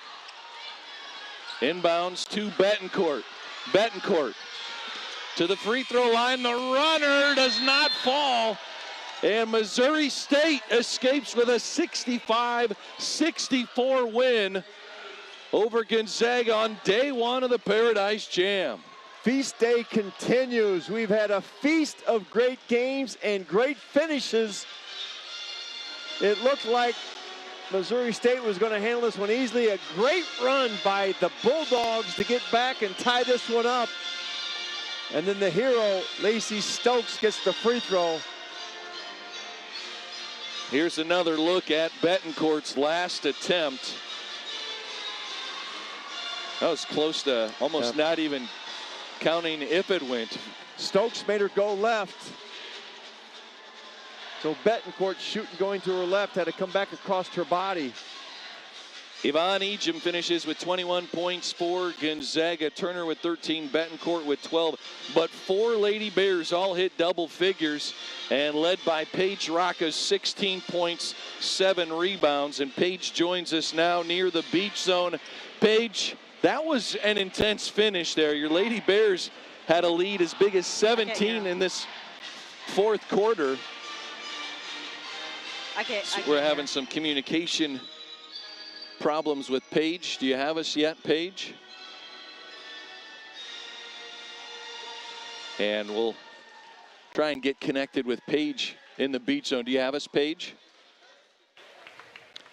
Inbounds to Betancourt. Betancourt to the free throw line. The runner does not fall. And Missouri State escapes with a 65-64 win over Gonzaga on day 1 of the Paradise Jam. Feast day continues. We've had a feast of great games and great finishes. It looked like Missouri State was going to handle this one easily. A great run by the Bulldogs to get back and tie this one up. And then the hero, Lacey Stokes, gets the free throw. Here's another look at Betancourt's last attempt. That was close to almost not even counting if it went. Stokes made her go left. So Betancourt shooting going to her left, had to come back across her body. Yvonne Ejim finishes with 21 points for Gonzaga. Turner with 13, Betancourt with 12. But 4 Lady Bears all hit double figures, and led by Paige Rocca's 16 points, 7 rebounds. And Paige joins us now near the beach zone. Paige, that was an intense finish there. Your Lady Bears had a lead as big as 17 in this fourth quarter. We're having some communication problems with Paige. Do you have us yet, Paige? And we'll try and get connected with Paige in the beach zone. Do you have us, Paige?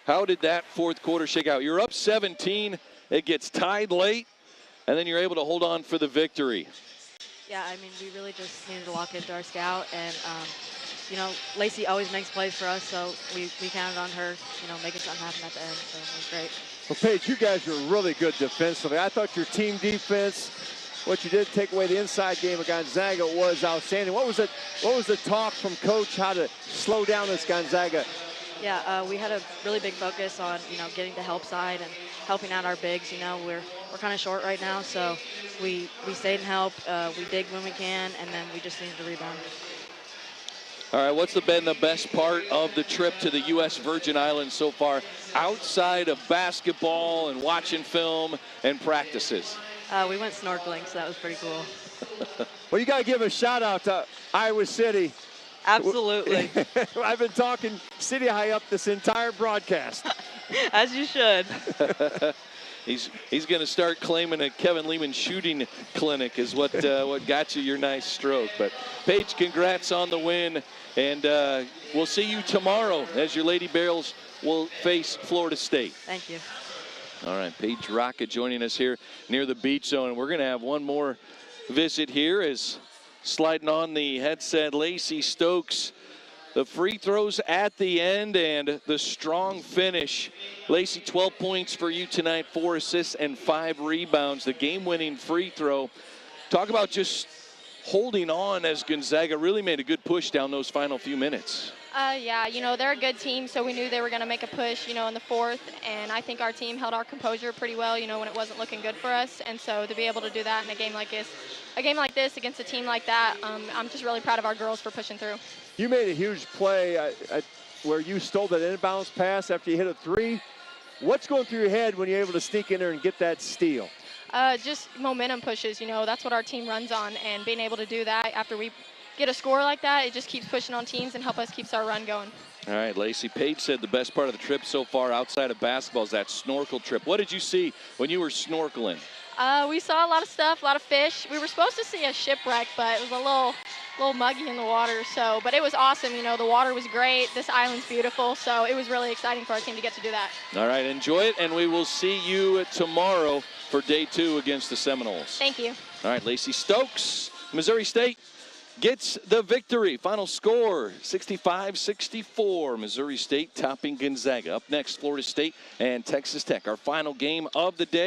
How did that fourth quarter shake out? You're up 17. It gets tied late, and then you're able to hold on for the victory. Yeah, I mean, we really just needed to lock into our scout, and you know, Lacey always makes plays for us, so we counted on her, you know, making something happen at the end, so it was great. Well, Paige, you guys were really good defensively. I thought your team defense, what you did take away the inside game of Gonzaga, was outstanding. What was the talk from Coach how to slow down this Gonzaga? Yeah, we had a really big focus on, you know, getting the help side and helping out our bigs. You know, we're kind of short right now, so we stayed in help. We dig when we can, and then we just needed to rebound. All right, what's been the best part of the trip to the U.S. Virgin Islands so far, outside of basketball and watching film and practices? We went snorkeling, so that was pretty cool. Well, you got to give a shout out to Iowa City. Absolutely. I've been talking City High up this entire broadcast. As you should. He's going to start claiming a Kevin Lehman shooting clinic is what got you your nice stroke. But Paige, congrats on the win, and we'll see you tomorrow as your Lady Bears will face Florida State. Thank you. All right, Paige Rocca joining us here near the beach zone. We're going to have one more visit here as sliding on the headset, Lacey Stokes. The free throws at the end and the strong finish. Lacey, 12 points for you tonight, 4 assists and 5 rebounds. The game-winning free throw. Talk about just holding on as Gonzaga really made a good push down those final few minutes. Yeah, you know, they're a good team, so we knew they were going to make a push, you know, in the fourth. And I think our team held our composure pretty well, you know, when it wasn't looking good for us. And so to be able to do that in a game like this against a team like that, I'm just really proud of our girls for pushing through. You made a huge play where you stole that inbounds pass after you hit a three. What's going through your head when you're able to sneak in there and get that steal? Just momentum pushes, you know, that's what our team runs on. And being able to do that after we get a score like that, it just keeps pushing on teams and help us keep our run going. All right, Lacey, Paige said the best part of the trip so far outside of basketball is that snorkel trip. What did you see when you were snorkeling? We saw a lot of stuff, a lot of fish. We were supposed to see a shipwreck, but it was a little muggy in the water. So, but it was awesome. You know, the water was great. This island's beautiful. So it was really exciting for our team to get to do that. All right, enjoy it, and we will see you tomorrow for day 2 against the Seminoles. Thank you. All right, Lacey Stokes, Missouri State gets the victory. Final score, 65-64. Missouri State topping Gonzaga. Up next, Florida State and Texas Tech. Our final game of the day.